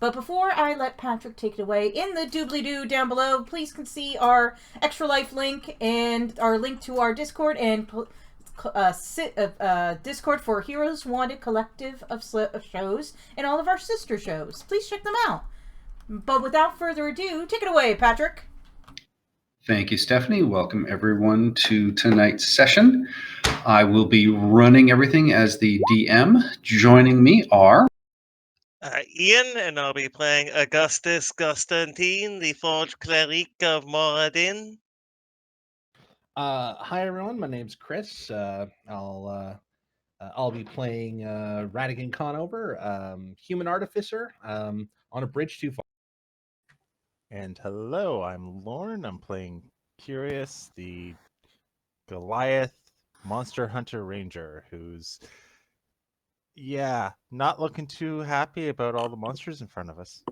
But before I let Patrick take it away, in the doobly-doo down below, please can see our Extra Life link and our link to our Discord and Discord for Heroes Wanted Collective of shows and all of our sister shows. Please check them out. But without further ado, take it away, Patrick. Thank you, Stephanie. Welcome everyone to tonight's session. I will be running everything as the DM. Joining me are Ian, and I'll be playing Augustus Constantine, the Forge Cleric of Moradin. Hi everyone, my name's Chris. I'll be playing Radigan Conover, Human Artificer, on a bridge too far. And hello, I'm Lorne. I'm playing Curious, the Goliath Monster Hunter Ranger, who's not looking too happy about all the monsters in front of us.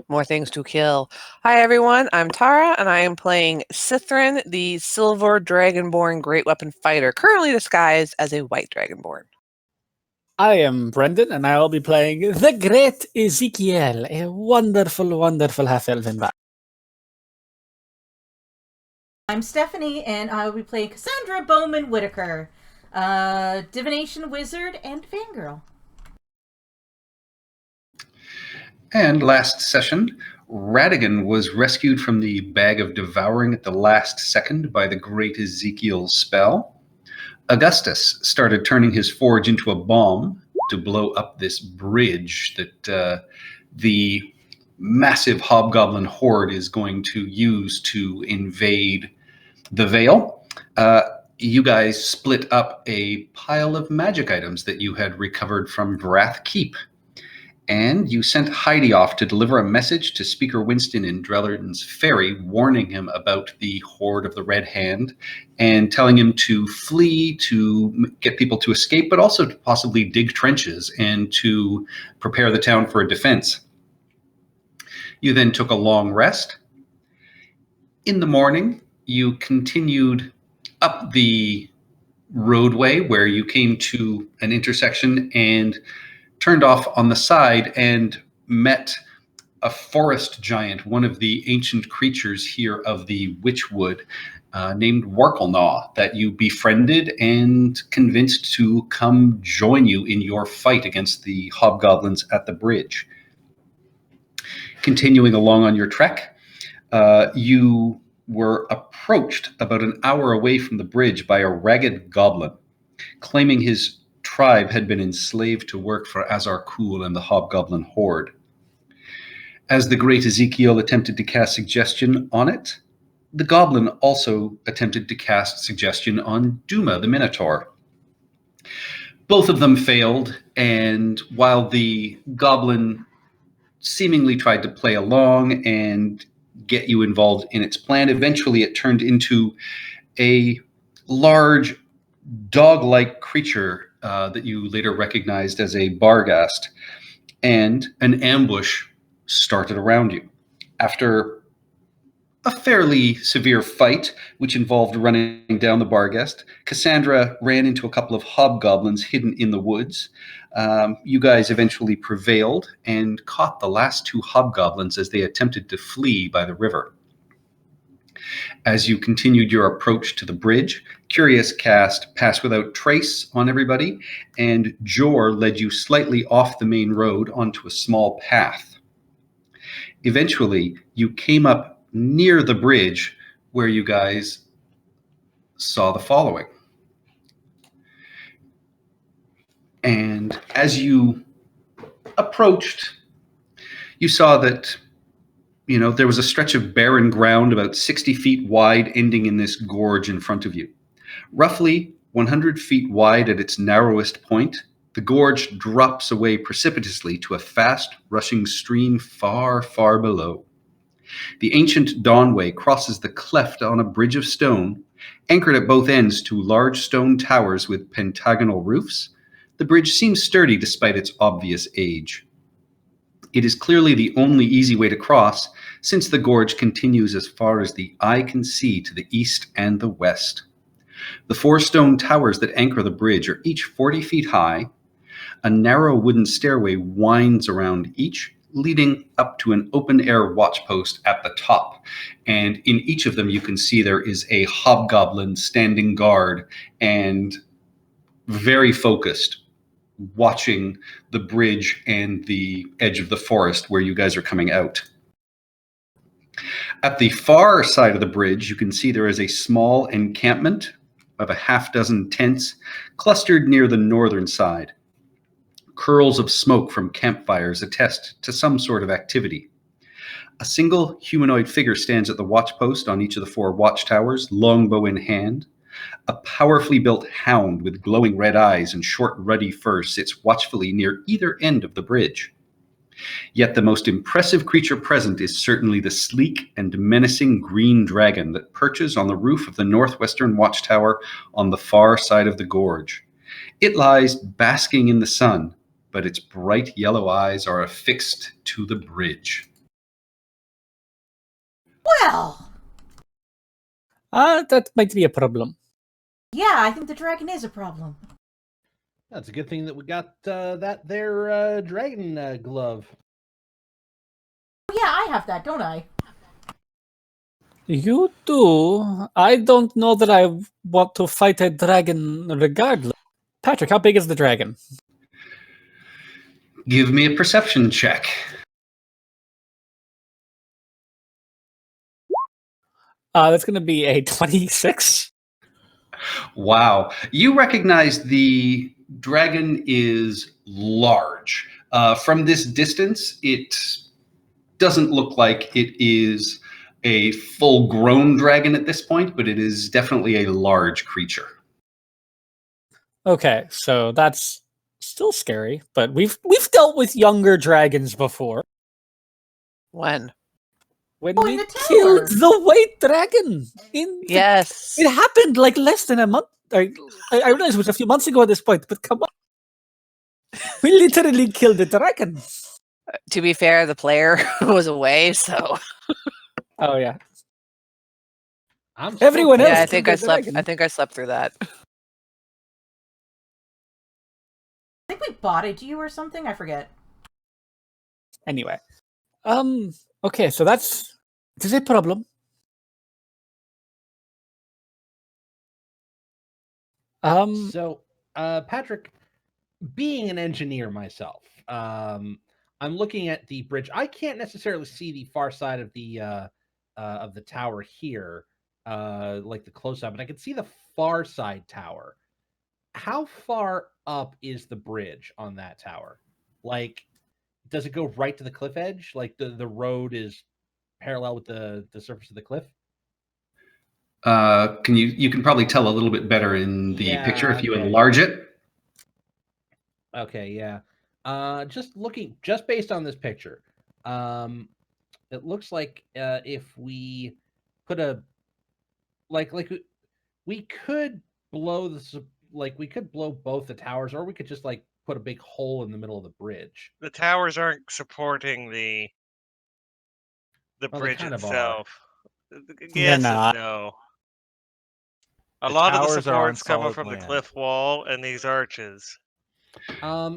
More things to kill. Hi everyone, I'm Tara, and I am playing Cithrin, the Silver Dragonborn Great Weapon Fighter, currently disguised as a White Dragonborn. I am Brendan, and I will be playing the Great Ezekiel, a wonderful, wonderful half-elven bard. I'm Stephanie, and I will be playing Cassandra Bowman Whitaker, Divination Wizard and Fangirl. And last session, Radigan was rescued from the bag of devouring at the last second by the Great Ezekiel's spell. Augustus started turning his forge into a bomb to blow up this bridge that the massive hobgoblin horde is going to use to invade the Vale. You guys split up a pile of magic items that you had recovered from Vrath Keep. And you sent Heidi off to deliver a message to Speaker Winston in Drellerton's Ferry, warning him about the Horde of the Red Hand and telling him to flee, to get people to escape, but also to possibly dig trenches and to prepare the town for a defense. You then took a long rest. In the morning, you continued up the roadway where you came to an intersection and turned off on the side and met a forest giant, one of the ancient creatures here of the Witchwood, named Warklenaw, that you befriended and convinced to come join you in your fight against the hobgoblins at the bridge. Continuing along on your trek, you were approached about an hour away from the bridge by a ragged goblin, claiming his tribe had been enslaved to work for Azar Kul and the Hobgoblin Horde. As the Great Ezekiel attempted to cast suggestion on it, the goblin also attempted to cast suggestion on Duma the Minotaur. Both of them failed, and while the goblin seemingly tried to play along and get you involved in its plan, eventually it turned into a large dog-like creature that you later recognized as a Barghast, and an ambush started around you. After a fairly severe fight, which involved running down the Barghast, Cassandra ran into a couple of hobgoblins hidden in the woods. You guys eventually prevailed and caught the last two hobgoblins as they attempted to flee by the river. As you continued your approach to the bridge, Curious cast Pass Without Trace on everybody, and Jor led you slightly off the main road onto a small path. Eventually, you came up near the bridge where you guys saw the following. And as you approached, you saw that there was a stretch of barren ground about 60 feet wide, ending in this gorge in front of you. Roughly 100 feet wide at its narrowest point, the gorge drops away precipitously to a fast rushing stream far, far below. The ancient Dawnway crosses the cleft on a bridge of stone, anchored at both ends to large stone towers with pentagonal roofs. The bridge seems sturdy despite its obvious age. It is clearly the only easy way to cross, since the gorge continues as far as the eye can see to the east and the west. The 4 stone towers that anchor the bridge are each 40 feet high. A narrow wooden stairway winds around each, leading up to an open-air watch post at the top. And in each of them, you can see there is a hobgoblin standing guard and very focused, watching the bridge and the edge of the forest where you guys are coming out. At the far side of the bridge, you can see there is a small encampment of a half dozen tents clustered near the northern side. Curls of smoke from campfires attest to some sort of activity. A single humanoid figure stands at the watchpost on each of the 4 watchtowers, longbow in hand. A powerfully built hound with glowing red eyes and short, ruddy fur sits watchfully near either end of the bridge. Yet the most impressive creature present is certainly the sleek and menacing green dragon that perches on the roof of the northwestern watchtower on the far side of the gorge. It lies basking in the sun, but its bright yellow eyes are affixed to the bridge. Well, That might be a problem. yeah, I think the dragon is a problem. That's a good thing that we got that there dragon glove. Oh, yeah, I have that, don't I? You do. I don't know that I want to fight a dragon regardless. Patrick, how big is the dragon? Give me a perception check. That's going to be a 26. Wow. You recognize the dragon is large. From this distance, it doesn't look like it is a full-grown dragon at this point, but it is definitely a large creature. Okay, so that's still scary, but we've dealt with younger dragons before. When? When Oh, we in the killed tower. the white dragon. Yes. It happened like less than a month. I realize it was a few months ago at this point, but come on. We literally killed the dragon. To be fair, the player was away, so Oh yeah. I'm Everyone so else yeah, I killed think the I slept. dragon. I think I slept through that. I think we bought it to you or something. I forget. Anyway. Okay, so that's it is a problem. So, Patrick, being an engineer myself, I'm looking at the bridge. I can't necessarily see the far side of the tower here, like the close up, but I can see the far side tower. How far up is the bridge on that tower? Like, does it go right to the cliff edge? Like the road is parallel with the surface of the cliff? You can probably tell a little bit better in the Yeah, picture if you okay. enlarge it. Okay, yeah. Just based on this picture, it looks like if we put we could blow we could blow both the towers, or we could just like put a big hole in the middle of the bridge. The towers aren't supporting the Well, they bridge kind of are. itself. They're Yes and not. no. A The lot of the towers are on support's coming solid from the land. cliff wall and these arches.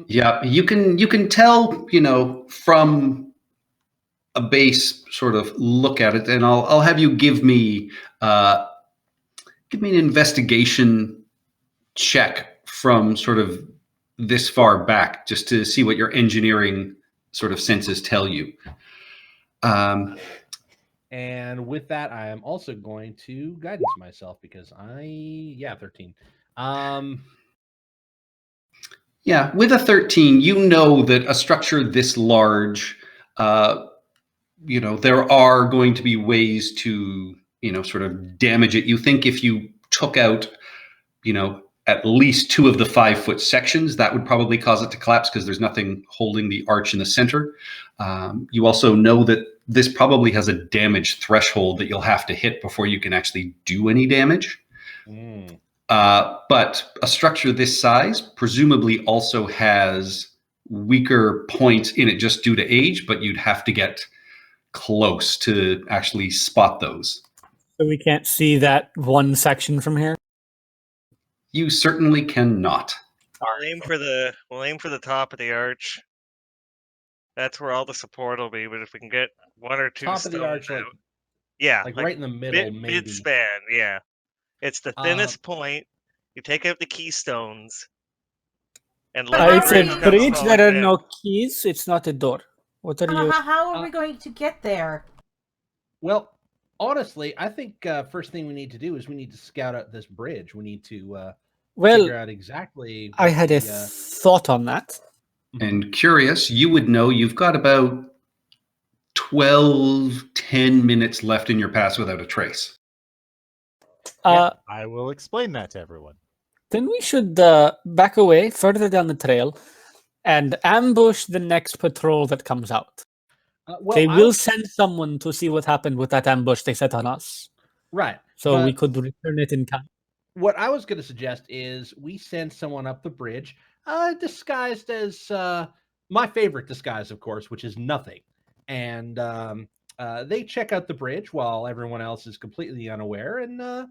Yeah, you can tell, from a base sort of look at it, and I'll have you give me an investigation check from sort of this far back, just to see what your engineering sort of senses tell you. And with that, I am also going to guidance myself because 13. Yeah, with a 13, you know that a structure this large, there are going to be ways to, sort of damage it. You think if you took out, at least 2 of the 5-foot sections, that would probably cause it to collapse because there's nothing holding the arch in the center. You also know that this probably has a damage threshold that you'll have to hit before you can actually do any damage. But a structure this size presumably also has weaker points in it just due to age, but you'd have to get close to actually spot those. So we can't see that one section from here. You certainly cannot. We'll aim for the top of the arch. That's where all the support will be. But if we can get one or two Top of the stones arch, out, yeah, like right in the middle, maybe. mid span. Yeah, it's the Um, thinnest point. You take out the keystones, and But let the how It's are a bridge we- come bridge. falling There are down. no keys. It's not a door. What are you? How are we going to get there? Well, honestly, I think first thing we need to do is we need to scout out this bridge. We need to figure Well, out exactly. I what had a the, thought on that. And curious, you would know you've got about 10 minutes left in your pass without a trace. I will explain that to everyone. Then we should back away further down the trail and ambush the next patrol that comes out. well, They I- will send someone to see what happened with that ambush they set on us. right. So we but could return it in time. What I was going to suggest is we send someone up the bridge, disguised as my favorite disguise, of course, which is nothing, and they check out the bridge while everyone else is completely unaware, and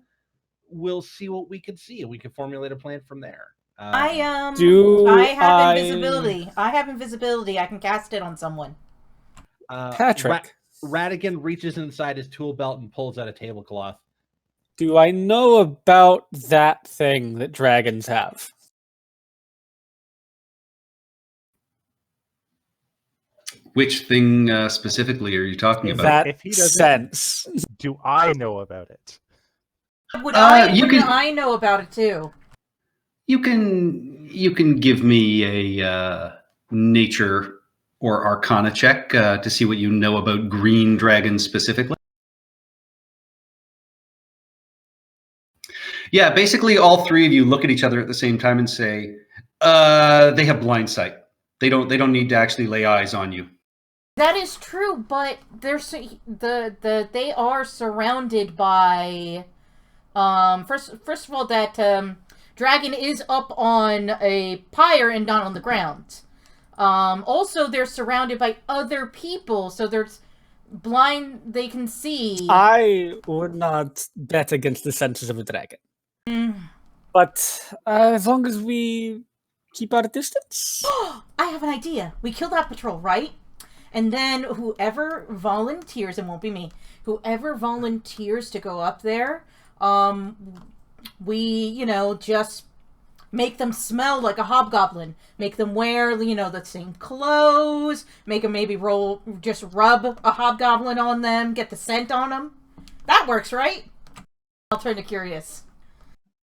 we'll see what we can see, and we can formulate a plan from there. I have invisibility. I have invisibility. I can cast it on someone. Patrick, Radigan reaches inside his tool belt and pulls out a tablecloth. do I know about that thing that dragons have? Which thing specifically are you talking about? That If he doesn't- sense. Do I know about it? Wouldn't can- I know about it too? You can give me a nature or arcana check to see what you know about green dragons specifically. Yeah, basically all three of you look at each other at the same time and say, they have blind sight. They don't need to actually lay eyes on you. That is true, but they are surrounded by first of all that dragon is up on a pyre and not on the ground. Also they're surrounded by other people, so there's blind they can see. I would not bet against the senses of a dragon. But as long as we keep our distance. I have an idea. We kill that patrol, right? And then whoever volunteers, it won't be me, whoever volunteers to go up there, we, just make them smell like a hobgoblin. Make them wear, the same clothes. Make them maybe just rub a hobgoblin on them, get the scent on them. That works, right? I'll turn to Curious.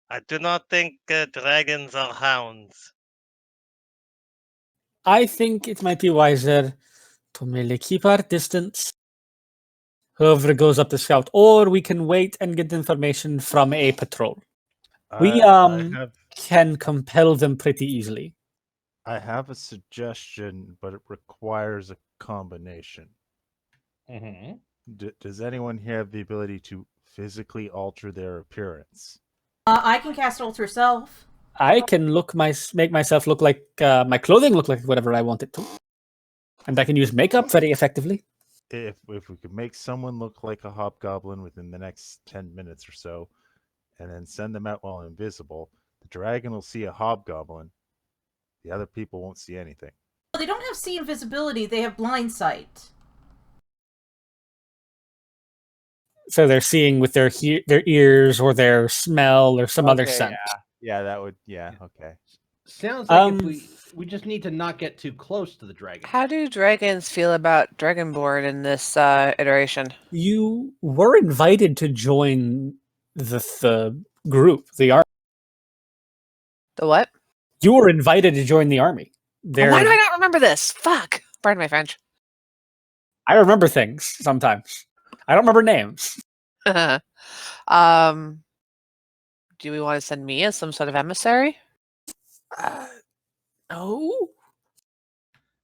I do not think dragons are hounds. I think it might be wiser to merely keep our distance. Whoever goes up the scout, or we can wait and get information from a patrol. We can compel them pretty easily. I have a suggestion, but it requires a combination. Mm-hmm. Does anyone here have the ability to physically alter their appearance? I can cast Alter Self. I can make myself look like my clothing look like whatever I want it to, and I can use makeup very effectively. If we could make someone look like a hobgoblin within the next 10 minutes or so, and then send them out while invisible, the dragon will see a hobgoblin. The other people won't see anything. Well, they don't have see invisibility. They have blind sight. So they're seeing with their ears or their smell or some other scent. Yeah, that would. Yeah, okay. Sounds like if we just need to not get too close to the dragon. How do dragons feel about Dragonborn in this iteration? You were invited to join the group, the army. The what? You were invited to join the army. Oh, why do I not remember this? Fuck. Pardon my French. I remember things sometimes. I don't remember names. Do we want to send me as some sort of emissary? No.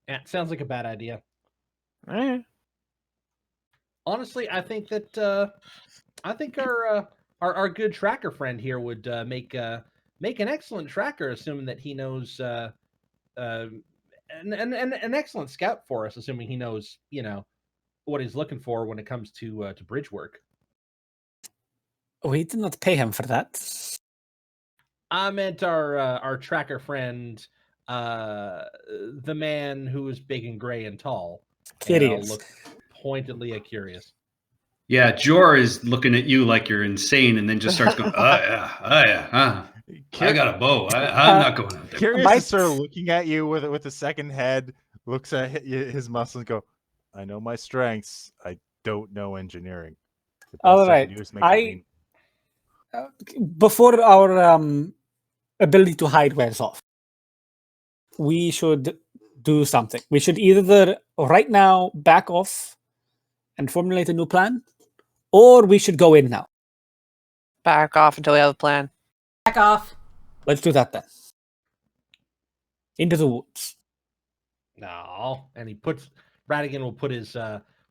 Yeah, sounds like a bad idea. Alright. Honestly, I think that our good tracker friend here would make an excellent tracker, assuming that he knows an excellent scout for us, assuming he knows what he's looking for when it comes to bridge work. We did not pay him for that. I meant our tracker friend, the man who is big and gray and tall. And I'll Curious. look pointedly at Curious. Yeah, Jor is looking at you like you're insane, and then just starts going, "Oh yeah, I got a bow. I'm not going out there." Curious Might- is sort of looking at you with a second head, looks at his muscles and go, I know my strengths. I don't know engineering. The best All I can right. do is make it lean. Before our ability to hide wears off, we should do something. We should either right now back off and formulate a new plan, or we should go in now. Back off until we have a plan. Back off. Let's do that then. Into the woods. No, and Radigan will put his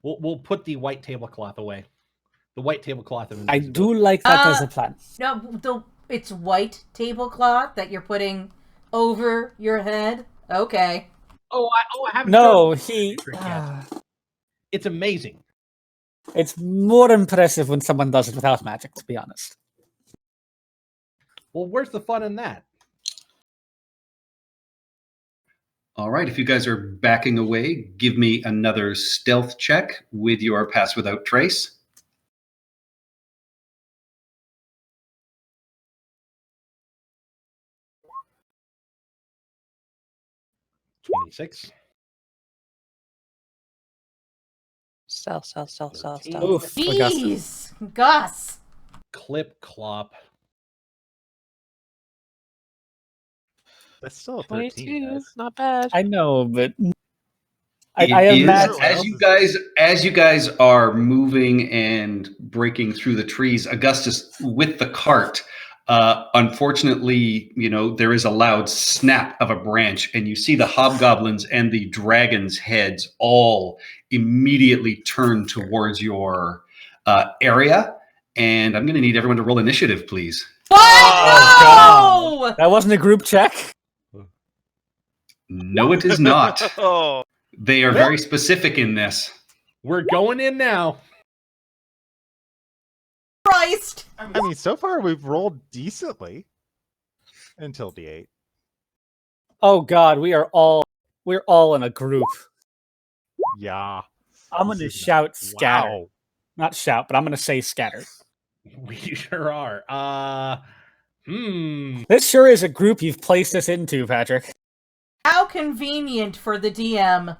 we'll put the white tablecloth away. The white tablecloth of I invisibility. do like that as a plan. No, it's white tablecloth that you're putting over your head. Okay. I haven't. No, shown you the trick yet. It's amazing. It's more impressive when someone does it without magic, to be honest. Well, where's the fun in that? All right, if you guys are backing away, give me another stealth check with your pass without trace. $26. Stealth. 13. Oof, Augustus. Jeez, Gus. Clip clop. That's still a 13. 22. Guys. Not bad. I know, but I It is, imagine. as you guys are moving and breaking through the trees, Augustus with the cart. Unfortunately, there is a loud snap of a branch, and you see the hobgoblins and the dragons' heads all immediately turn towards your area. And I'm going to need everyone to roll initiative, please. What? Oh, No! That wasn't a group check. No, it is not. Oh, They are very specific in this. We're going in now. Christ! I mean, so far we've rolled decently until D8. Oh God, we're all in a group. Yeah. I'm This gonna is shout scatter. Wow. Not shout, but I'm gonna say scatter. We sure are. This sure is a group you've placed us into, Patrick. How convenient for the DM.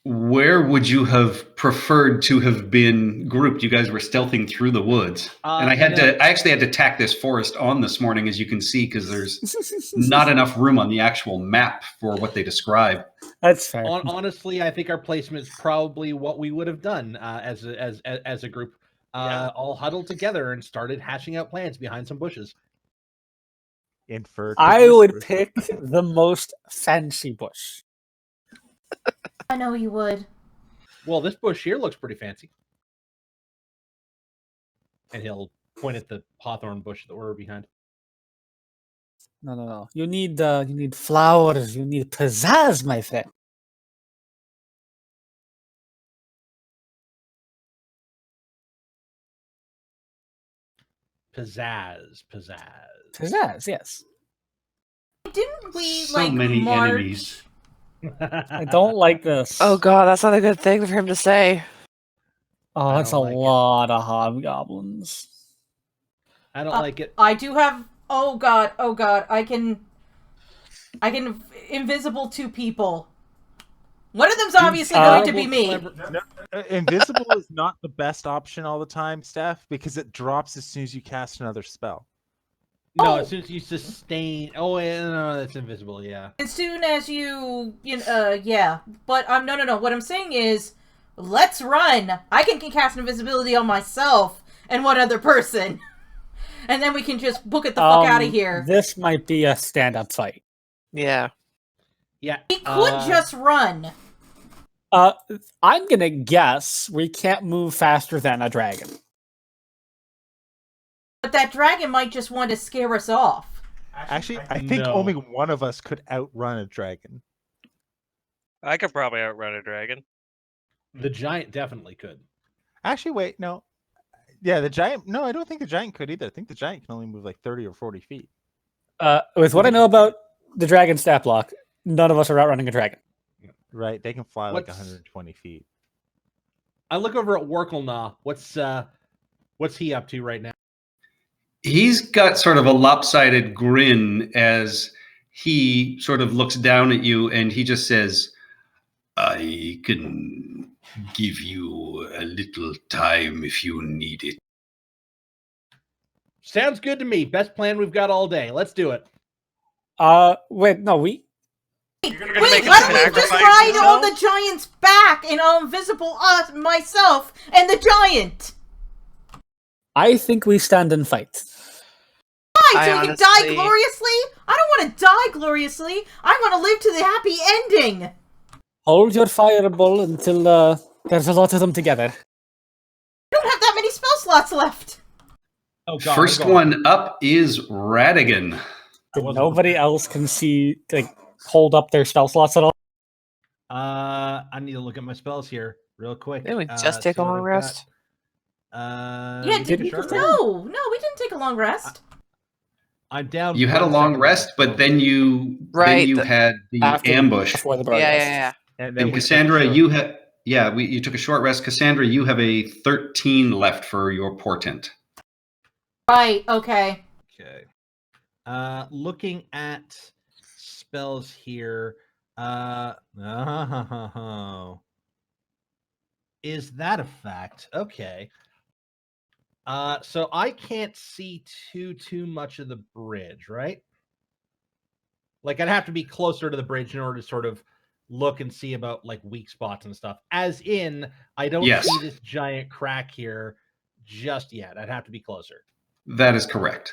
Where would you have preferred to have been grouped? You guys were stealthing through the woods, and I actually had to tack this forest on this morning, as you can see, because there's not enough room on the actual map for what they describe. That's fair. Honestly, I think our placement is probably what we would have done as a group, all huddled together and started hashing out plans behind some bushes. Inferred. I would pick the most fancy bush. I know you would. Well, this bush here looks pretty fancy. And he'll point at the hawthorn bush that we're behind. No. You need flowers. You need pizzazz, my friend. Pizzazz. Pizzazz, yes. Didn't we So many march? enemies. I don't like this. Oh god, that's not a good thing for him to say. Oh, I that's a don't like it. lot of hobgoblins. I don't like it. I do have. Oh god. I can invisible two people. One of them's obviously going to be me. Invisible is not the best option all the time, Steph, because it drops as soon as you cast another spell. No, Oh. as soon as you sustain. Oh, yeah, no, that's invisible. Yeah. As soon as yeah. But no. What I'm saying is, let's run. I can cast invisibility on myself and one other person, and then we can just book it the fuck out of here. This might be a stand-up fight. Yeah. Yeah. We could just run. I'm gonna guess we can't move faster than a dragon. But that dragon might just want to scare us off. Actually, I think No. only one of us could outrun a dragon. I could probably outrun a dragon. The giant definitely could. Actually, wait, no. Yeah, the giant. No, I don't think the giant could either. I think the giant can only move like 30 or 40 feet. With what I know about the dragon stat block, none of us are outrunning a dragon. Right, they can fly like What's- 120 feet. I look over at Workelnaw. What's he up to right now? He's got sort of a lopsided grin as he sort of looks down at you and he just says, I can give you a little time if you need it. Sounds good to me. Best plan we've got all day. Let's do it. Wait, no, we. Wait, gonna make let us me just sacrifice ride on yourself? the giant's back and I'll invisible us, myself, and the giant! I think we stand and fight. Why? I So we can die honestly- gloriously? I don't want to die gloriously. I want to live to the happy ending. Hold your fireball until there's a lot of them together. I don't have that many spell slots left. Oh God! First I'm going. one up is Radigan. Nobody else can see, hold up their spell slots at all. I need to look at my spells here real quick. Didn't we just take see a what long I've rest? got. Yeah, we did took a we short just- rest. No, we didn't take a long rest. I'm down. You had a 1 long second rest, left, but so- then you Right, had the After ambush. before the Yeah, broad yeah, rest. yeah. And then And we took a Cassandra, short- you had you took a short rest. Cassandra, you have a 13 left for your portent. Right, okay. Okay. Looking at spells here. Is that a fact? Okay. So I can't see too much of the bridge, right? Like I'd have to be closer to the bridge in order to sort of look and see about like weak spots and stuff. As in, I don't Yes. see this giant crack here just yet. I'd have to be closer. That is correct.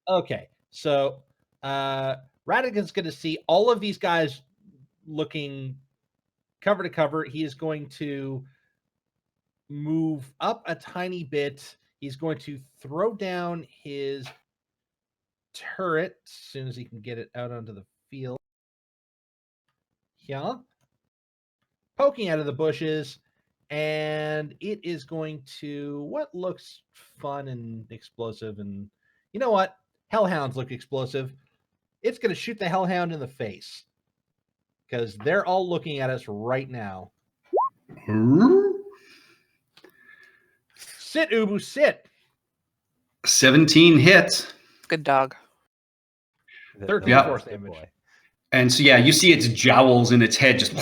Okay, so Radigan's going to see all of these guys looking cover to cover. He is going to move up a tiny bit. He's going to throw down his turret as soon as he can get it out onto the field. Yeah. Poking out of the bushes. And it is going to what looks fun and explosive. And you know what? Hellhounds look explosive. It's going to shoot the Hellhound in the face. Because they're all looking at us right now. Sit, Ubu, sit. 17 hits. Good dog. 13 Yeah. force damage. And so, yeah, you see its jowls in its head just,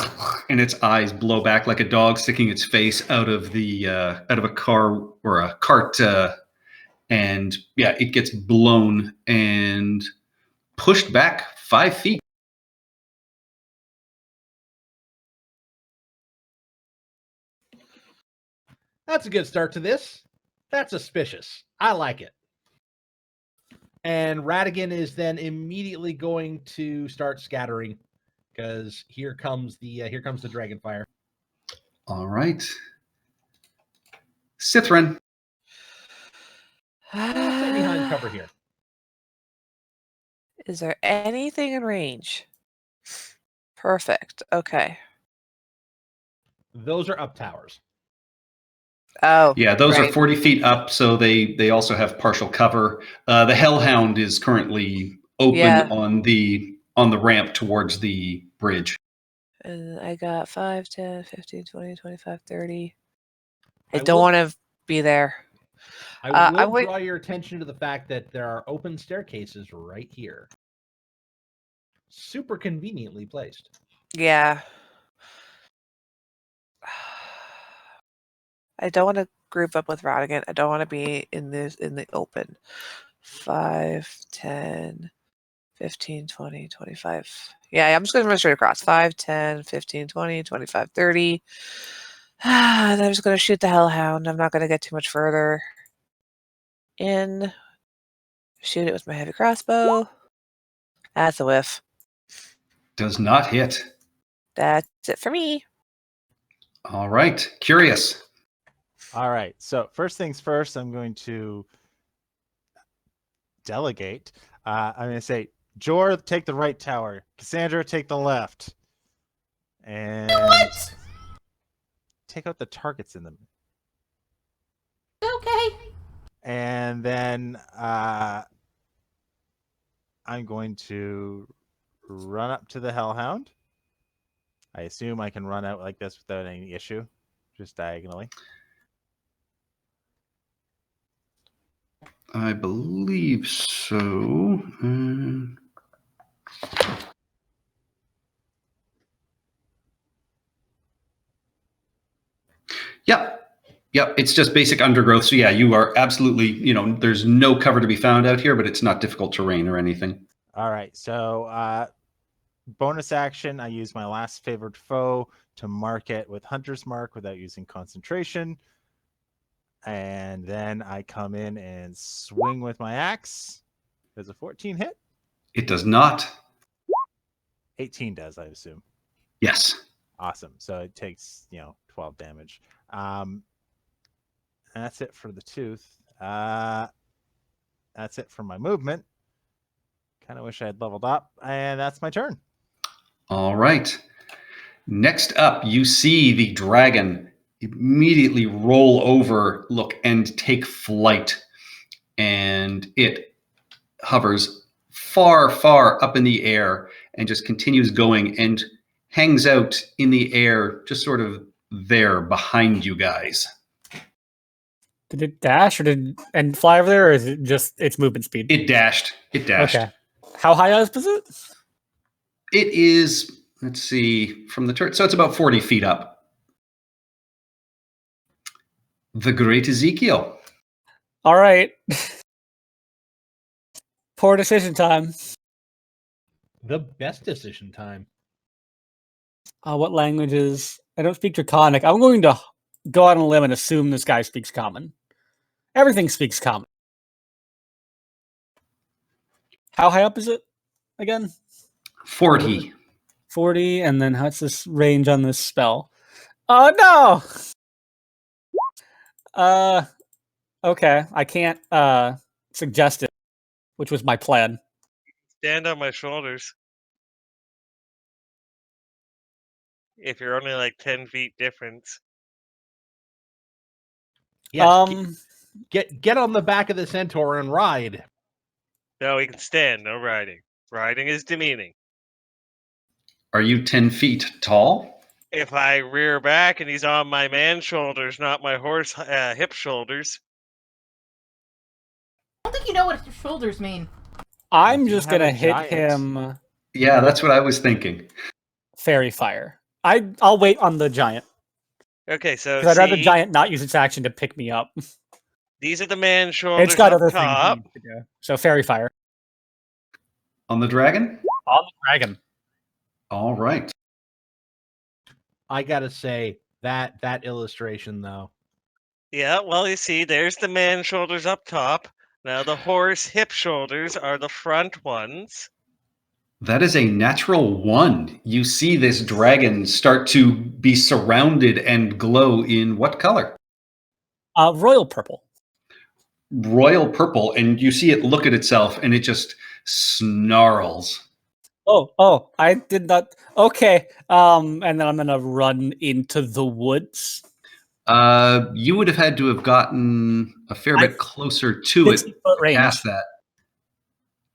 and its eyes blow back like a dog sticking its face out of a car or a cart, and yeah, it gets blown and pushed back 5 feet. That's a good start to this. That's suspicious. I like it. And Radigan is then immediately going to start scattering because here comes the Dragonfire. All right, Cithrin. I'll stay behind cover here. Is there anything in range? Perfect. Okay. Those are up towers. Oh, Yeah, those are right. 40 feet up, so they also have partial cover. The Hellhound is currently open Yeah. on the ramp towards the bridge. And I got 5, 10, 15, 20, 25, 30. I I don't will- want to be there. I will I would- draw your attention to the fact that there are open staircases right here. Super conveniently placed. Yeah. I don't want to group up with Rodigan. I don't want to be in the open. 5, 10, 15, 20, 25. Yeah, I'm just going to run straight across. 5, 10, 15, 20, 25, 30. And I'm just going to shoot the Hellhound. I'm not going to get too much further. In. Shoot it with my heavy crossbow. That's a whiff. Does not hit. That's it for me. All right, Curious. All right. So first things first, I'm going to delegate. I'm going to say, Jor, take the right tower. Cassandra, take the left. And What? take out the targets in them. Okay. And then I'm going to run up to the Hellhound. I assume I can run out like this without any issue, just diagonally. I believe so. Yep. Yep. It's just basic undergrowth. So yeah, you are absolutely, there's no cover to be found out here, but it's not difficult terrain or anything. All right. So bonus action, I use my last favored foe to mark it with Hunter's Mark without using concentration. And then I come in and swing with my axe. Does a 14 hit? It does not. 18 does, I assume. Yes. Awesome. So it takes, 12 damage. That's it for the tooth. That's it for my movement. Kind of wish I had leveled up. And that's my turn. All right. Next up, you see the dragon immediately roll over, look, and take flight. And it hovers far, far up in the air and just continues going and hangs out in the air, just sort of there behind you guys. Did it dash and fly over there, or is it just its movement speed? It dashed. Okay. How high up is it? It is, let's see, from the turret. So it's about 40 feet up. The Great Ezekiel. All right. Poor decision time. The best decision time. What languages? I don't speak Draconic. I'm going to go out on a limb and assume this guy speaks Common. Everything speaks Common. How high up is it again? 40. 40, and then what's this range on this spell? Oh, no! Okay, I can't suggest it, which was my plan. Stand on my shoulders. If you're only like 10 feet difference. Yes, get on the back of the centaur and ride. No, he can stand, no riding. Riding is demeaning. Are you 10 feet tall? If I rear back and he's on my man's shoulders, not my horse hip shoulders. I don't think you know what shoulders mean. I'm just going to hit him. Yeah, that's what I was thinking. Fairy Fire. I'll wait on the giant. Okay, so I'd rather the giant not use its action to pick me up. These are the man's shoulders. It's got up other top. things to do. So Fairy Fire. On the dragon? On the dragon. All right. I gotta say that illustration though. Yeah, well, you see, there's the man's shoulders up top. Now the horse hip shoulders are the front ones. That is a natural 1. You see this dragon start to be surrounded and glow in what color? Royal purple. Royal purple, and you see it look at itself and it just snarls. Oh, I did not. Okay. And then I'm gonna run into the woods. You would have had to have gotten a fair bit closer to it past that.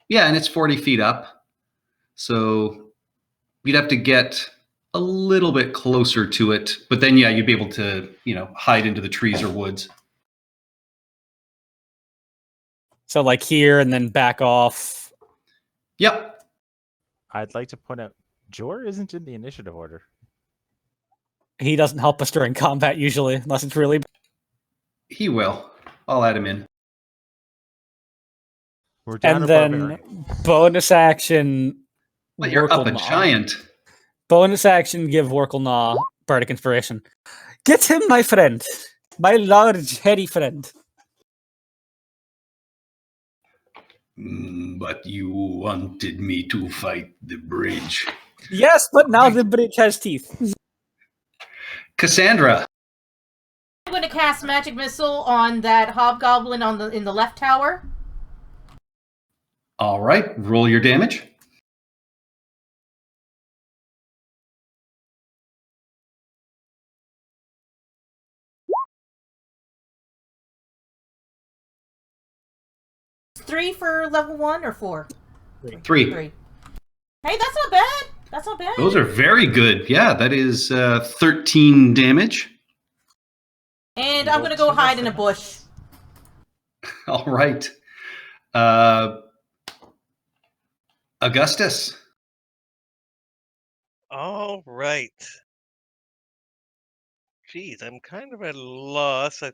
Yeah, and it's 40 feet up. So you'd have to get a little bit closer to it, but then yeah, you'd be able to, hide into the trees or woods. So like here and then back off. Yep. I'd like to point out, Jor isn't in the initiative order. He doesn't help us during combat usually, unless it's really. He will. I'll add him in. We're down and a then barbarian. Bonus action. Well, you're up a Workle Gnaw. giant. Bonus action, give Workle Gnaw Bardic Inspiration. Get him, my friend. My large, hairy friend. But you wanted me to fight the bridge. Yes, but now the bridge has teeth. Cassandra. I'm going to cast Magic Missile on that hobgoblin in the left tower. All right, roll your damage. Three for level 1 or 4? 3. 3. Hey, that's not bad. That's not bad. Those are very good. Yeah, that is 13 damage. And You I'm rolled gonna go two hide in a less bush. All right. Augustus. All right. Geez, I'm kind of at a loss. I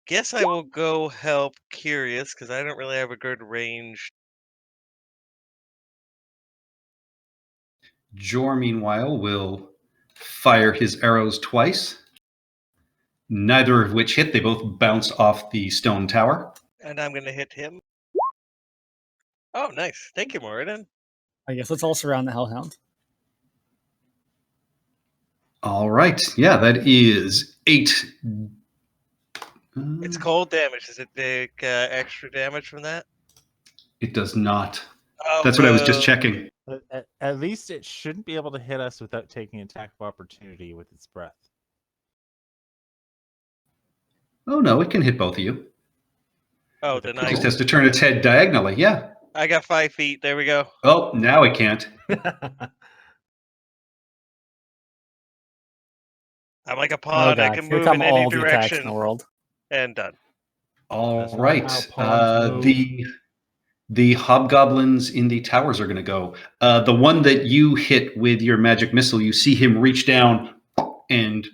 guess I will go help Curious because I don't really have a good range. Jor, meanwhile, will fire his arrows twice, neither of which hit. They both bounce off the stone tower. And I'm going to hit him. Oh, nice. Thank you, Moradin. I guess let's all surround the Hellhound. All right. Yeah, that is 8. It's cold damage. Does it take extra damage from that? It does not. Oh, That's what I was just checking. At least it shouldn't be able to hit us without taking attack of opportunity with its breath. Oh, no, it can hit both of you. Oh, With a then It I, just has to turn its head diagonally. Yeah. I got 5 feet. There we go. Oh, now it can't. I'm like a Oh pawn. I god, can here move come in any all the attacks in the direction. world. And done. All That's not right. how pawns move. The hobgoblins in the towers are going to go. The one that you hit with your magic missile, you see him reach down and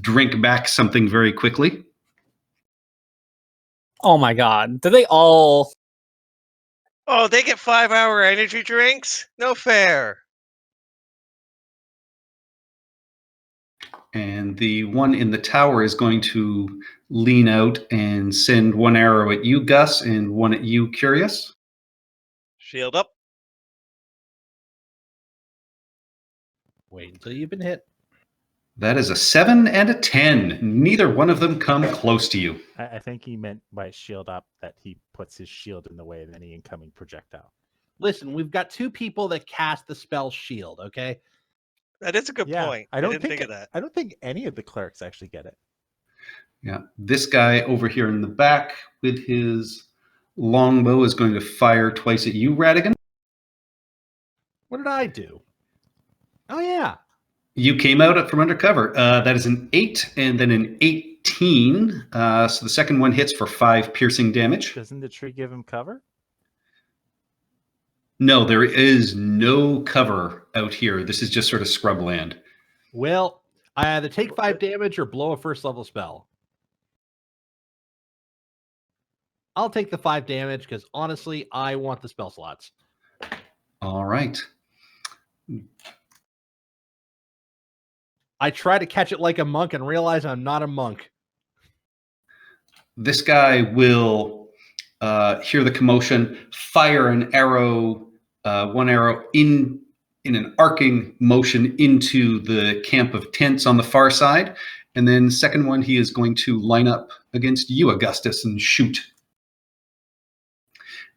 drink back something very quickly. Oh my god. Do they all... Oh, they get 5-hour energy drinks? No fair. And the one in the tower is going to lean out and send one arrow at you, Gus, and one at you, Curious. Shield up. Wait until you've been hit. That is a 7 and a 10. Neither one of them come close to you. I think he meant by shield up that he puts his shield in the way of any incoming projectile. Listen, we've got 2 people that cast the spell shield, okay? That is a good point. I don't didn't think of that. I don't think any of the clerics actually get it. Yeah, this guy over here in the back with his longbow is going to fire twice at you, Radigan. What did I do? Oh, yeah. You came out from undercover. That is an 8 and then an 18. So the second one hits for 5 piercing damage. Doesn't the tree give him cover? No, there is no cover out here. This is just sort of scrub land. Well, I either take 5 damage or blow a first level spell. I'll take the 5 damage because honestly, I want the spell slots. All right. I try to catch it like a monk and realize I'm not a monk. This guy will hear the commotion, fire an arrow, one arrow in an arcing motion into the camp of tents on the far side. And then second one, he is going to line up against you, Augustus, and shoot.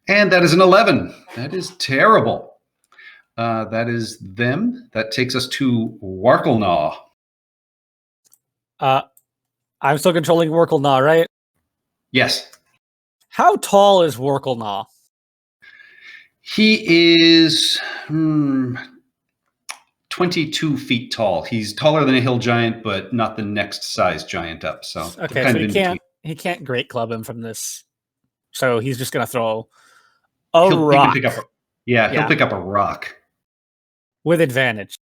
And that is an 11. That is terrible. That is them. That takes us to Warkelnaw. I'm still controlling Workelnaw, right? Yes. How tall is Workelnaw? He is 22 feet tall. He's taller than a hill giant, but not the next size giant up. So Okay, kind so of he can't great club him from this. So he's just gonna throw a He rock can pick up he'll pick up a rock. with advantage.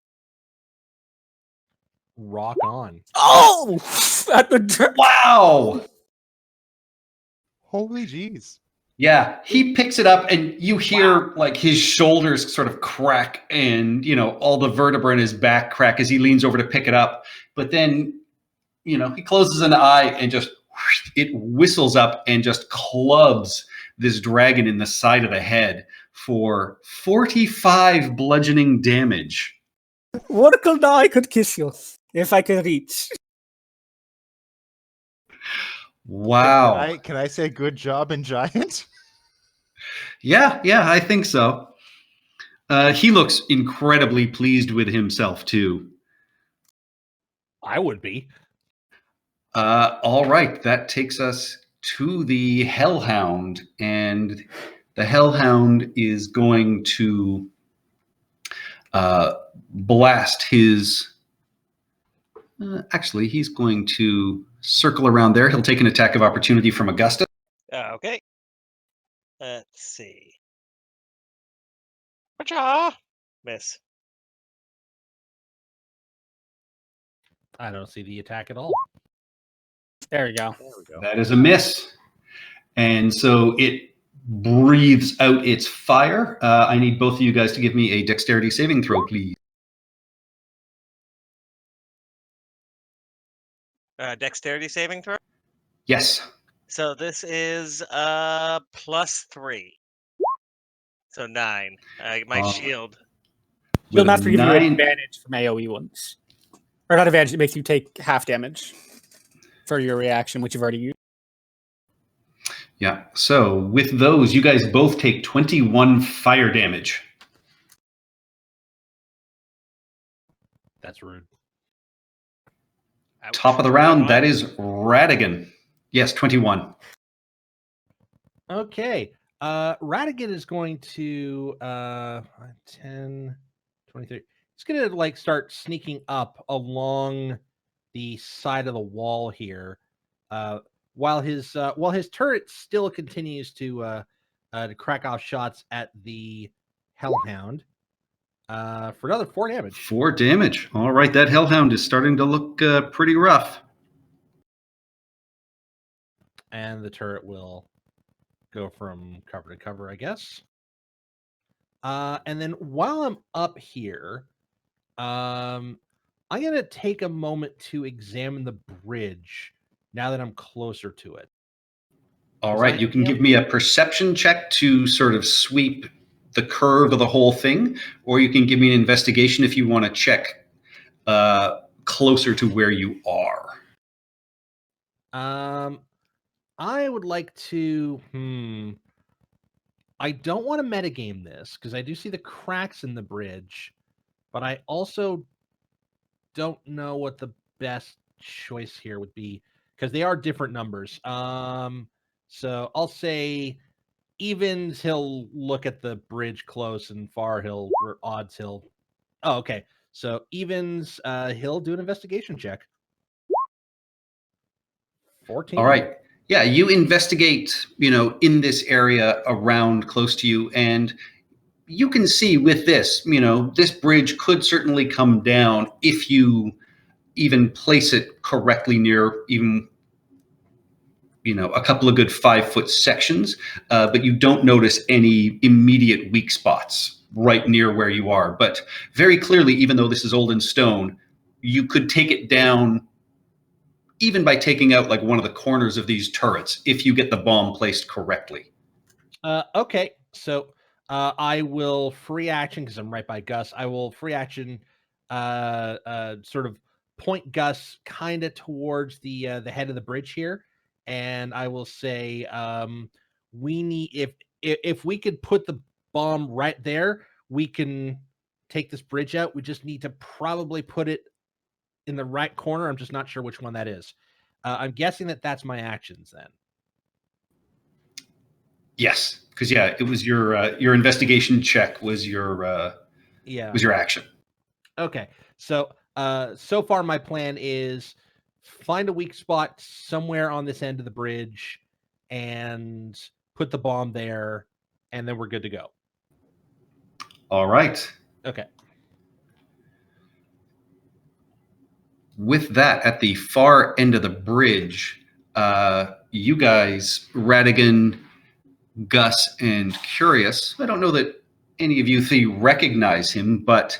Rock on. Oh! At the Wow. Holy jeez. Yeah, he picks it up and you hear like his shoulders sort of crack and, all the vertebrae in his back crack as he leans over to pick it up. But then, he closes an eye and just it whistles up and just clubs this dragon in the side of the head for 45 bludgeoning damage. Workelnaw, I could kiss you if I could reach. Wow. Can I say good job in giant? Yeah, I think so. He looks incredibly pleased with himself, too. I would be. All right, that takes us to the Hellhound. And the Hellhound is going to blast his... actually, he's going to circle around there. He'll take an attack of opportunity from Augusta. Okay. Let's see. Pacha! Miss. I don't see the attack at all. There we go. There we go. That is a miss. And so it breathes out its fire. I need both of you guys to give me a dexterity saving throw, please. Dexterity saving throw. Yes. So this is +3. So 9. My shield. Shield With a Master gives you 9 advantage from AoE ones. Or not advantage, it makes you take half damage for your reaction, which you've already used. Yeah. So with those, you guys both take 21 fire damage. That's rude. Ouch. Top of the round, 21. that is Radigan. Yes, 21. Okay. Radigan is going to 10, 23. He's going to like start sneaking up along the side of the wall here, while his turret still continues to crack off shots at the Hellhound for another 4 damage. 4 damage. All right, that Hellhound is starting to look pretty rough. And the turret will go from cover to cover, I guess. And then while I'm up here, I'm going to take a moment to examine the bridge now that I'm closer to it. All right, you can give me a perception check to sort of sweep the curve of the whole thing, or you can give me an investigation if you want to check closer to where you are. I would like to. I don't want to metagame this because I do see the cracks in the bridge, but I also don't know what the best choice here would be because they are different numbers. So I'll say evens, he'll look at the bridge close, and far or odds he'll. Oh, okay. So evens, he'll do an investigation check. 14. All right. Yeah, you investigate, in this area around close to you, and you can see with this, this bridge could certainly come down if you even place it correctly near even, a couple of good 5-foot sections, but you don't notice any immediate weak spots right near where you are. But very clearly, even though this is old in stone, you could take it down even by taking out like one of the corners of these turrets, if you get the bomb placed correctly. Okay, so I will free action because I'm right by Gus. I will free action, sort of point Gus kind of towards the head of the bridge here, and I will say, we need if we could put the bomb right there, we can take this bridge out. We just need to probably put it in the right corner. I'm just not sure which one that is. I'm guessing that that's my actions then. Yes, because it was your investigation check was your action. Okay, so so far my plan is find a weak spot somewhere on this end of the bridge and put the bomb there, and then we're good to go. All right. Okay. With that, at the far end of the bridge, you guys, Radigan, Gus, and Curious, I don't know that any of you three recognize him, but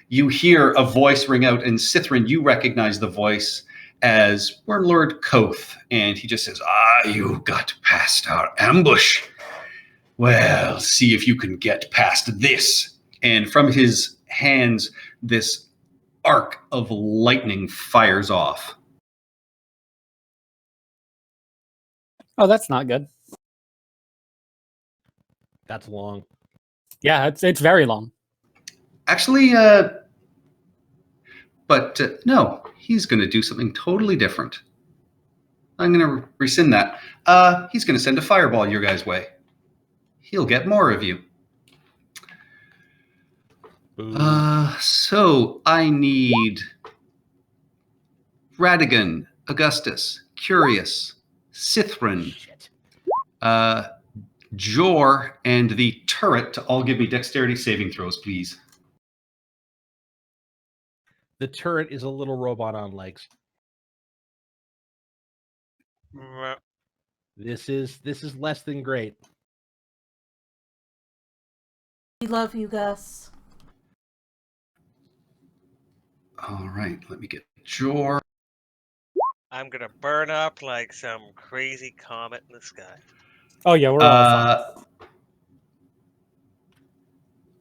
you hear a voice ring out, and Cithrin, you recognize the voice as Warlord Koth, and he just says, you got past our ambush. Well, see if you can get past this. And from his hands, this arc of lightning fires off. Oh, that's not good. That's long. Yeah, it's very long. Actually, but no, he's going to do something totally different. I'm going to rescind that. He's going to send a fireball your guys' way. he'll get more of you. Boo. So I need Radigan, Augustus, Curious, Sithrin, Shit. Jor, and the turret to all give me dexterity saving throws, please. The turret is a little robot on legs. Mm, This is less than great. We love you, Gus. All right, let me get Jor. I'm gonna burn up like some crazy comet in the sky. Oh yeah, we're all fine.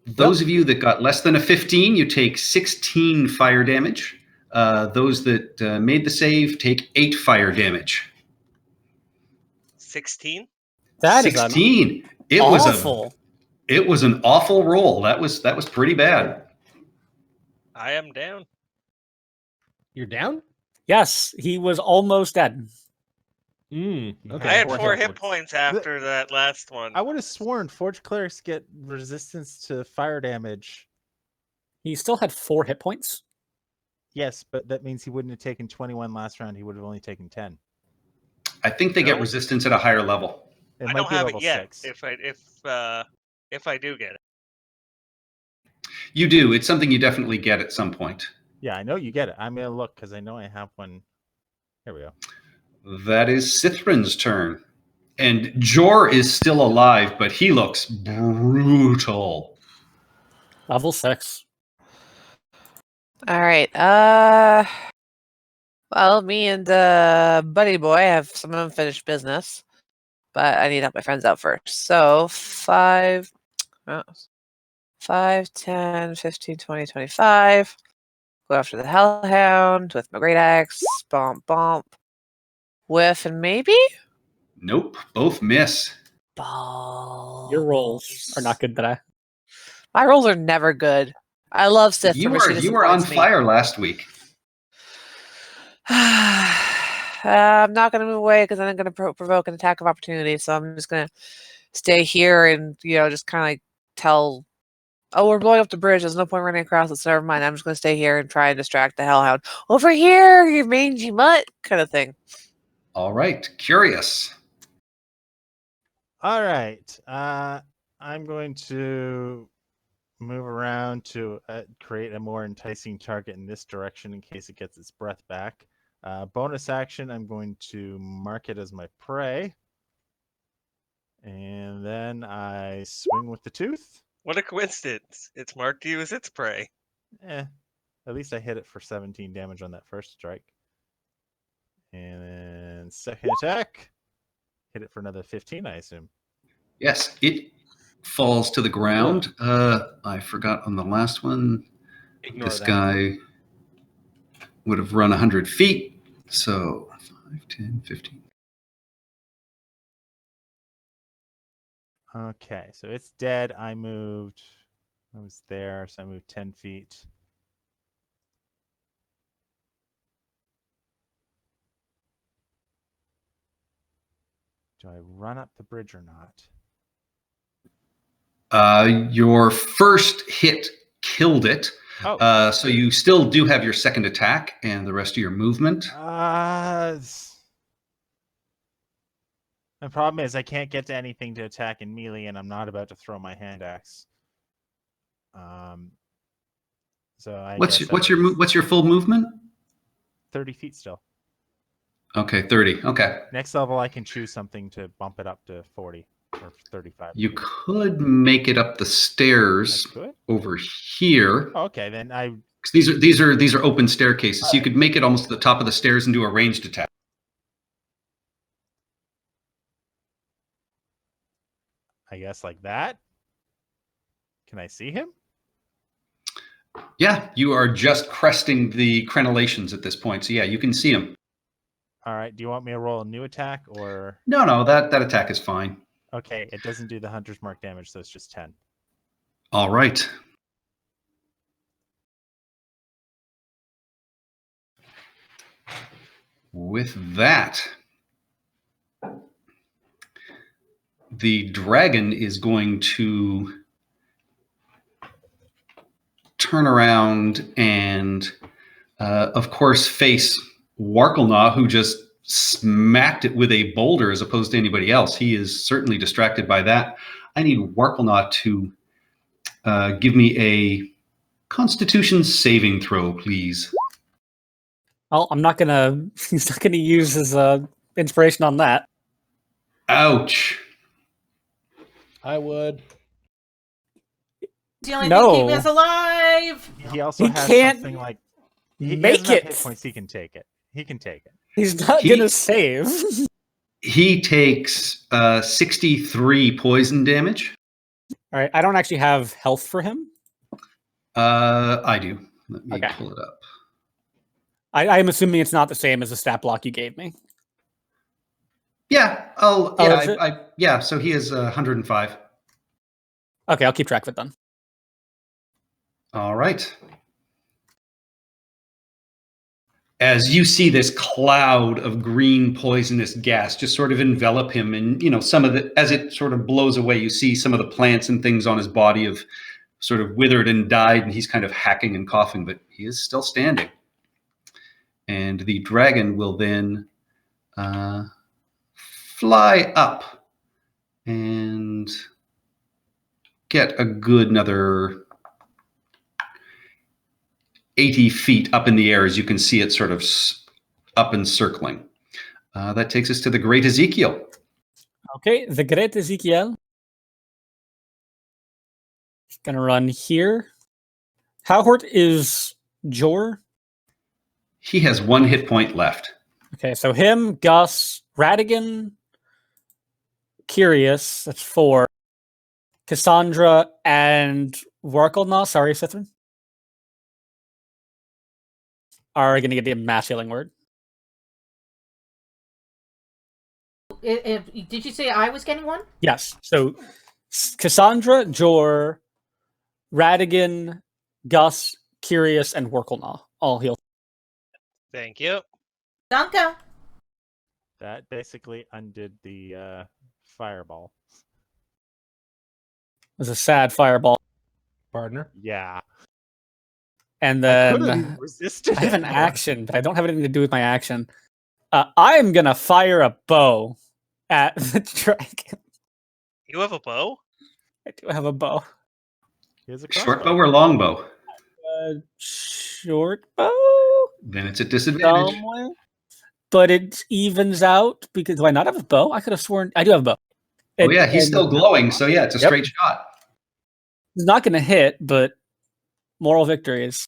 Those of you that got less than a 15, you take 16 fire damage. Those that made the save take 8 fire damage. 16? That is 16. awful. It was an awful roll. That was pretty bad. I am down. You're down? Yes, he was almost dead. Okay. I had Four 4 hit hit points after that last one. I would have sworn Forge Clerics get resistance to fire damage. He still had 4 hit points. Yes, but that means he wouldn't have taken 21 last round. He would have only taken 10. I think they get No. resistance at a higher level. It I might don't be have level it yet. 6. If I do get it. You do. It's something you definitely get at some point. Yeah, I know you get it. I'm going to look because I know I have one. Here we go. That is Sithrin's turn. And Jor is still alive, but he looks brutal. Level 6. All right. Well, me and Buddy Boy have some unfinished business, but I need to help my friends out first. So 5, 10, 15, 20, 25. Go after the Hellhound with my great axe. Bump, bump. Whiff and maybe? Nope, both miss. Balls. Your rolls are not good today. My rolls are never good. I love Sith. You were on fire last week. I'm not going to move away because I'm going to provoke an attack of opportunity. So I'm just going to stay here and, just kind of like tell, oh, we're blowing up the bridge. There's no point running across it. So never mind. I'm just going to stay here and try and distract the Hellhound. Over here, you mangy mutt, kind of thing. All right, Curious. All right. I'm going to move around to create a more enticing target in this direction in case it gets its breath back. Bonus action, I'm going to mark it as my prey. And then I swing with the tooth. What a coincidence. It's marked you as its prey. At least I hit it for 17 damage on that first strike. And then second attack. Hit it for another 15, I assume. Yes, it falls to the ground. I forgot on the last one. Ignore This that. guy would have run 100 feet. So 5, 10, 15. Okay, so it's dead. I was there, so I moved 10 feet. Do I run up the bridge or not? Your first hit killed it. Oh. So you still do have your second attack and the rest of your movement. My problem is I can't get to anything to attack in melee, and I'm not about to throw my hand axe. So What's your full movement? 30 feet still. Okay, 30. Okay. Next level, I can choose something to bump it up to 40 or 35. You could make it up the stairs I could? over here. Oh, okay, then I. 'Cause these are open staircases. So you could make it almost to the top of the stairs and do a ranged attack. I guess like that. Can I see him? Yeah, you are just cresting the crenellations at this point. So yeah, you can see him. All right. Do you want me to roll a new attack or? No, that attack is fine. Okay, it doesn't do the hunter's mark damage, so it's just 10. All right. With that, the dragon is going to turn around and, of course, face Warkelnaw, who just smacked it with a boulder as opposed to anybody else. He is certainly distracted by that. I need Warkelnaw to give me a Constitution saving throw, please. Well, I'm not gonna. He's not gonna use his inspiration on that. Ouch. I would. It's the only No. thing keeping us alive. He also He has can't something like he make doesn't have it. hit points. He can take it. He can take it. He's not He- gonna save. He takes 63 poison damage. All right, I don't actually have health for him. I do. Let me Okay. pull it up. I'm assuming it's not the same as the stat block you gave me. Yeah. Oh, is it? Yeah. So he is 105. Okay, I'll keep track of it then. All right. As you see this cloud of green poisonous gas just sort of envelop him, and some of the, as it sort of blows away, you see some of the plants and things on his body have sort of withered and died, and he's kind of hacking and coughing, but he is still standing. And the dragon will then fly up and get a good another 80 feet up in the air, as you can see it sort of up and circling. That takes us to the Great Ezekiel. Okay, the Great Ezekiel. He's gonna run here. How hurt is Jor? He has 1 hit point left. Okay, so him, Gus, Radigan, Curious, that's 4. Cassandra and Warkelnaw, sorry, Sithrin, are going to get the mass healing word. Did you say I was getting one? Yes, so Cassandra, Jor, Radigan, Gus, Curious, and Warkelnaw all heal. Thank you. Danka. That basically undid the fireball. It was a sad fireball. Partner. Yeah. And I then couldn't resist it I have an anymore. action, but I don't have anything to do with my action. I'm gonna fire a bow at the dragon. You have a bow? I do have a bow. He has a Short crossbow. bow or long bow? Short bow Then it's a disadvantage. somewhere, but it evens out because do I not have a bow? I could have sworn I do have a bow. Oh yeah, he's And still glowing, so yeah, it's a Yep. straight shot. It's not gonna hit, but moral victories.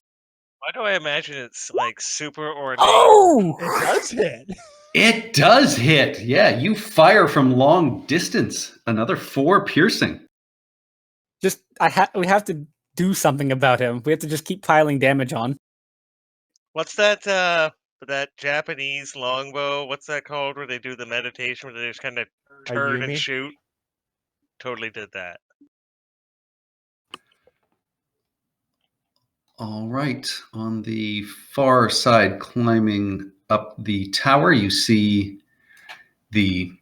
Why do I imagine it's like super ornate? Oh, It does hit. It does hit. Yeah, you fire from long distance. Another 4 piercing. just we have to do something about him. We have to just keep piling damage on. What's that Japanese longbow? What's that called where they do the meditation where they just kind of turn and Yumi? shoot? Totally did that. All right. On the far side, climbing up the tower, you see the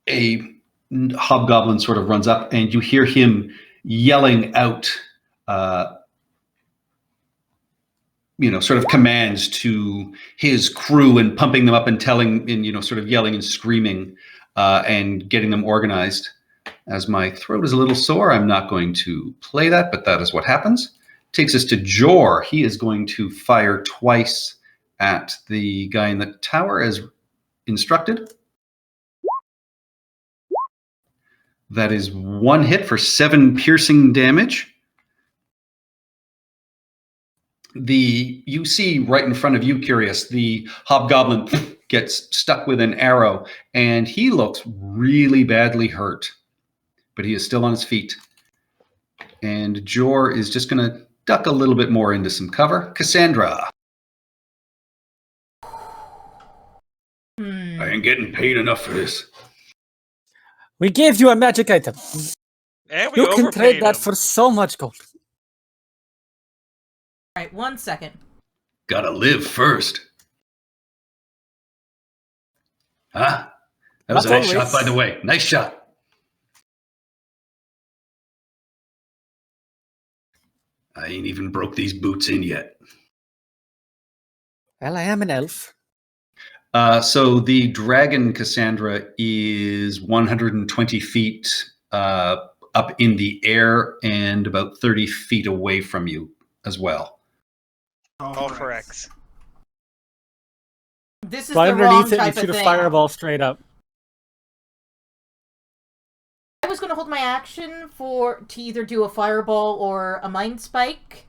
a hobgoblin sort of runs up, and you hear him yelling out, sort of commands to his crew and pumping them up and sort of yelling and screaming and getting them organized. As my throat is a little sore, I'm not going to play that, but that is what happens. Takes us to Jor. He is going to fire twice at the guy in the tower as instructed. That is 1 hit for 7 piercing damage. You see right in front of you, Curious, the hobgoblin gets stuck with an arrow, and he looks really badly hurt, but he is still on his feet. And Jor is just going to duck a little bit more into some cover. Cassandra. I ain't getting paid enough for this. We gave you a magic item. And we You can overpaid trade that him. for so much gold. All right, 1 second. Gotta live first. Huh? That was a Not nice shot, always. by the way. Nice shot. I ain't even broke these boots in yet. Well, I am an elf. So the dragon, Cassandra, is 120 feet up in the air and about 30 feet away from you as well. All for X. This is Fly the wrong underneath it and type of shoot a thing. fireball straight up. I was going to hold my action to either do a fireball or a mind spike.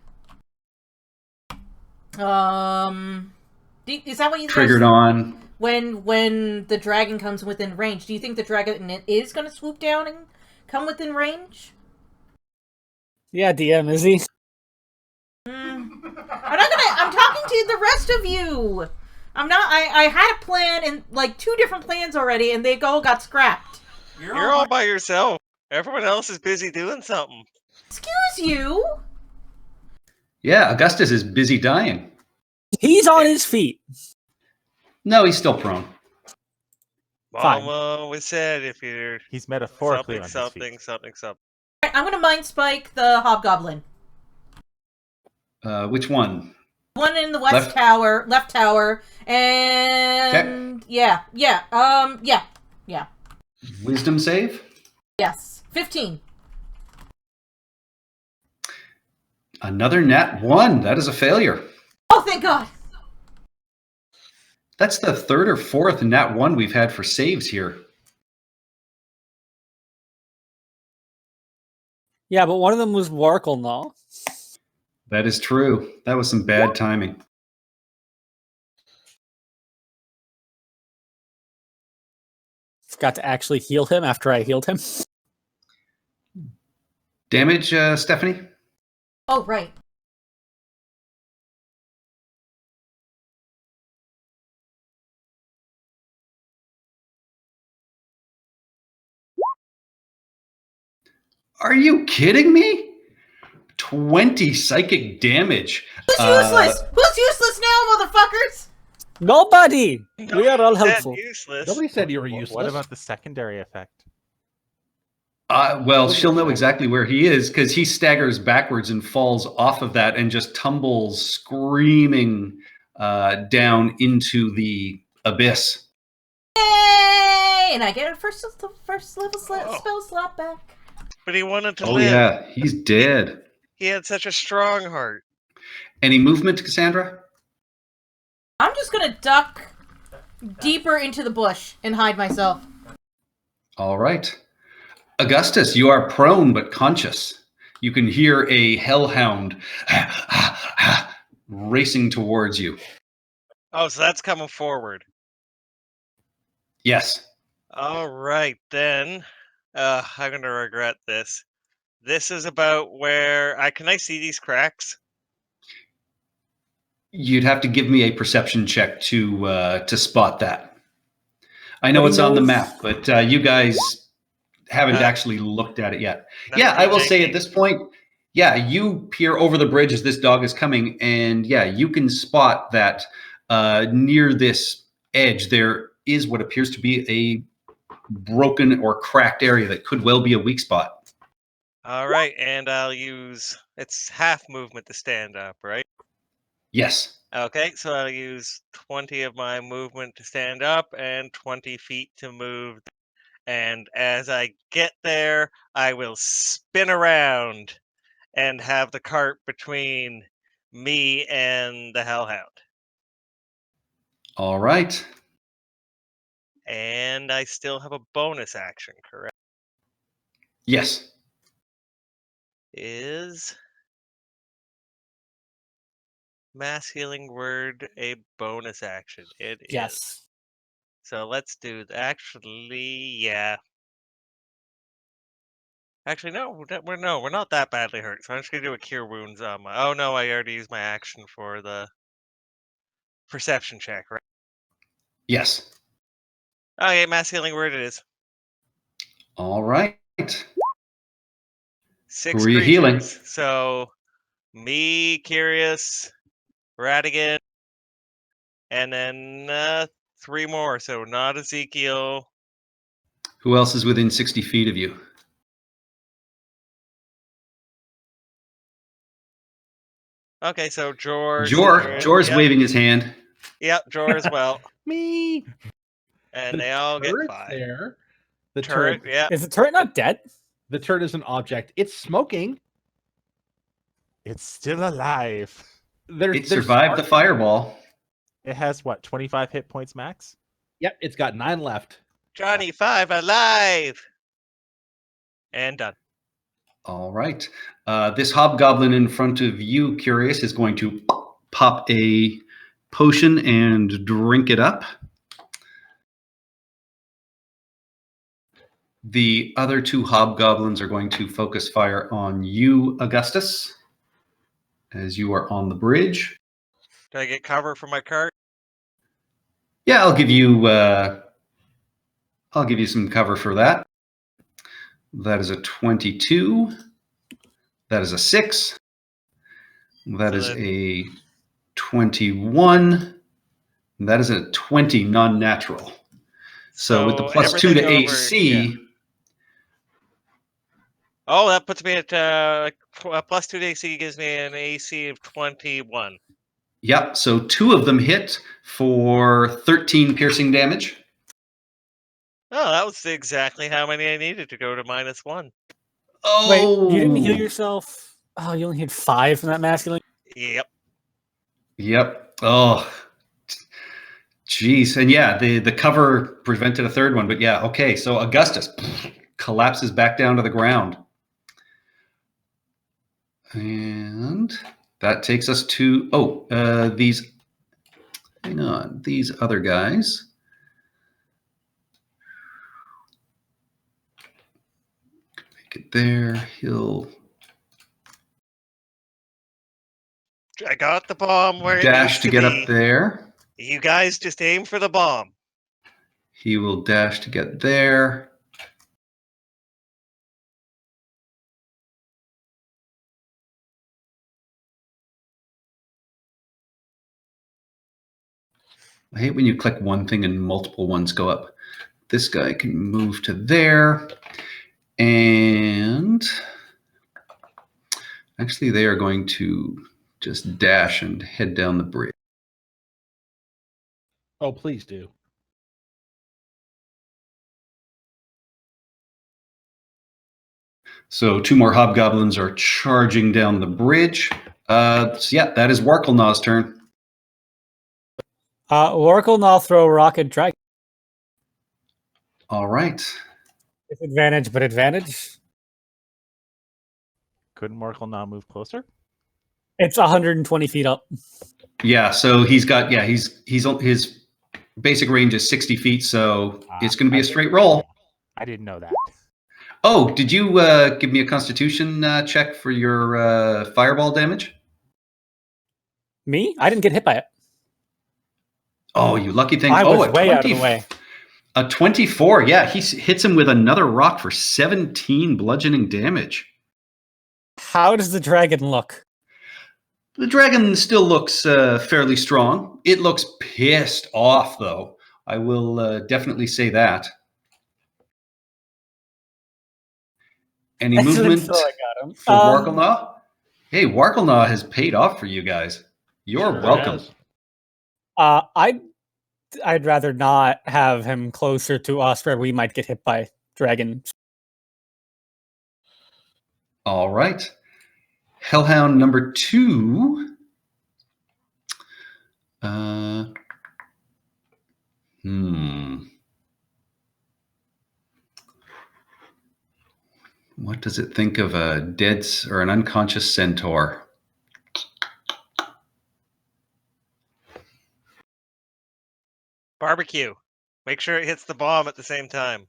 Is that what you Triggered guys, on. when the dragon comes within range? Do you think the dragon is going to swoop down and come within range? Yeah, DM, is he? I'm talking to the rest of you. I'm not. I had a plan and like 2 different plans already, and they all got scrapped. You're all by yourself. Everyone else is busy doing something. Excuse you. Yeah, Augustus is busy dying. He's on his feet. No, he's still prone. Fine. Mom always said if you're He's metaphorically something, on his feet. something, something. Alright, I'm gonna mind spike the hobgoblin. Which one? One in the left tower, and yeah. Wisdom save? Yes, 15. Another nat 1. That is a failure. Oh, thank God. That's the 3rd or 4th nat 1 we've had for saves here. Yeah, but one of them was Warkle, no? That is true. That was some bad timing. Forgot to actually heal him after I healed him. Damage, Stephanie? Oh, right. Are you kidding me? 20 psychic damage. Who's useless? Who's useless now, motherfuckers? Nobody! We are all That helpful. useless. Nobody said you were What useless. about the secondary effect? Well, she'll know exactly where he is because he staggers backwards and falls off of that and just tumbles screaming down into the abyss. Yay! And I get a first level Oh. spell slot back. But he wanted to Oh, live. yeah. He's dead. He had such a strong heart. Any movement, Cassandra? I'm just gonna duck deeper into the bush and hide myself. All right. Augustus, you are prone but conscious. You can hear a hellhound racing towards you. Oh, so that's coming forward. Yes. All right, then. I'm going to regret this. This is about where... Can I see these cracks? You'd have to give me a perception check to spot that. I know But he it's on the knows- map, but you guys haven't Uh, actually looked at it yet. That's Yeah, I will pretty say janky. at this point, yeah, you peer over the bridge as this dog is coming, and yeah, you can spot that near this edge there is what appears to be a broken or cracked area that could well be a weak spot. All right, and I'll use... It's half movement to stand up, right? Yes. Okay, so I'll use 20 of my movement to stand up and 20 feet to move. And as I get there, I will spin around and have the cart between me and the Hellhound. All right. And I still have a bonus action, correct? Yes. Is Mass Healing Word a bonus action? It is. Yes. So let's do actually, yeah. Actually, no, we're not that badly hurt. So I'm just gonna do a cure wounds on my. Oh no, I already used my action for the perception check, right? Yes. Okay, mass healing word it is. All right. 6 Who are you healing? creatures. So me, Curious, Radigan, and then 3 more. So not Ezekiel, Who else is within 60 feet of you? Okay, so George. Jor's Yep. waving his hand. Yep, Jor as well. Me. And The they all get turret's 5. there. The Turret, turret. yeah. Is the turret not dead? The turret is an object. It's smoking. It's still alive. It survived the fireball. It has what, 25 hit points max? Yep, it's got 9 left. Johnny 5 alive. And done. All right. This hobgoblin in front of you, Curious, is going to pop a potion and drink it up. The other 2 hobgoblins are going to focus fire on you, Augustus, as you are on the bridge. Do I get cover for my cart? Yeah, I'll give you some cover for that. That is a 22. That is a 6. That is a 21. That is a 20 non-natural. So with the plus 2 to AC. Yeah. Oh, that puts me at plus 2 to AC gives me an AC of 21. Yep. So 2 of them hit for 13 piercing damage. Oh, that was exactly how many I needed to go to -1. Oh, Wait, you didn't heal yourself? Oh, you only hit 5 from that masculine? Yep. Yep. Oh, jeez. And yeah, the cover prevented a third one. But yeah, okay. So Augustus collapses back down to the ground. And that takes us to, these other guys. Make it there. I got the bomb where it dash needs to get be. up there. You guys just aim for the bomb. He will dash to get there. I hate when you click one thing and multiple ones go up. This guy can move to there. And actually, they are going to just dash and head down the bridge. Oh, please do. So 2 more hobgoblins are charging down the bridge. So yeah, that is Warkelnaw's turn. Warkelnaw throw rocket dragon. All right. Disadvantage, but advantage. Couldn't Markle not move closer? It's 120 feet up. Yeah, so he's got, he's his basic range is 60 feet, so it's going to be a straight roll. I didn't know that. Oh, did you give me a constitution check for your fireball damage? Me? I didn't get hit by it. Oh, you lucky thing. I was a way out of the way. A 24. Yeah, he hits him with another rock for 17 bludgeoning damage. How does the dragon look? The dragon still looks fairly strong. It looks pissed off, though. I will definitely say that. Any movement So I got him. for Warkelnaw? Hey, Warkelnaw has paid off for you guys. You're welcome. I'd rather not have him closer to us where we might get hit by dragons. All right. Hellhound number 2. What does it think of a dead or an unconscious centaur? Barbecue. Make sure it hits the bomb at the same time.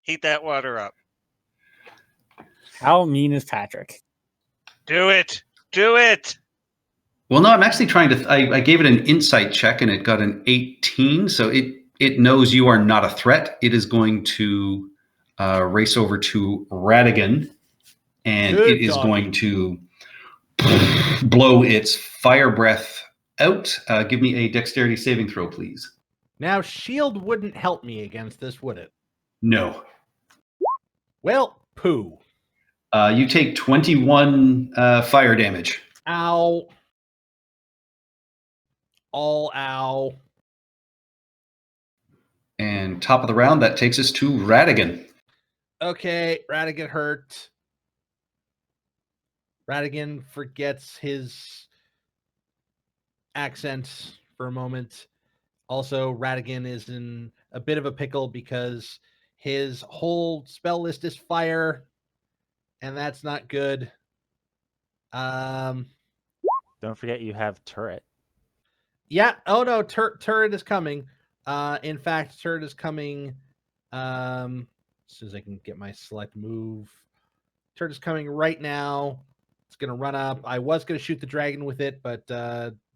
Heat that water up. How mean is Patrick? Do it. Do it. Well, no, I'm actually trying to. I gave it an insight check and it got an 18. So it knows you are not a threat. It is going to race over to Radigan, and it is going to blow its fire breath out. Give me a dexterity saving throw, please. Now, shield wouldn't help me against this, would it? No. Well, poo. You take 21 fire damage. Ow. All ow. And top of the round, that takes us to Radigan. Okay, Radigan hurt. Radigan forgets his accent for a moment. Also, Radigan is in a bit of a pickle because his whole spell list is fire, and that's not good. Don't forget you have turret. Yeah. Oh no, turret is coming. In fact, turret is coming. As soon as I can get my select move, turret is coming right now. It's gonna run up. I was gonna shoot the dragon with it, but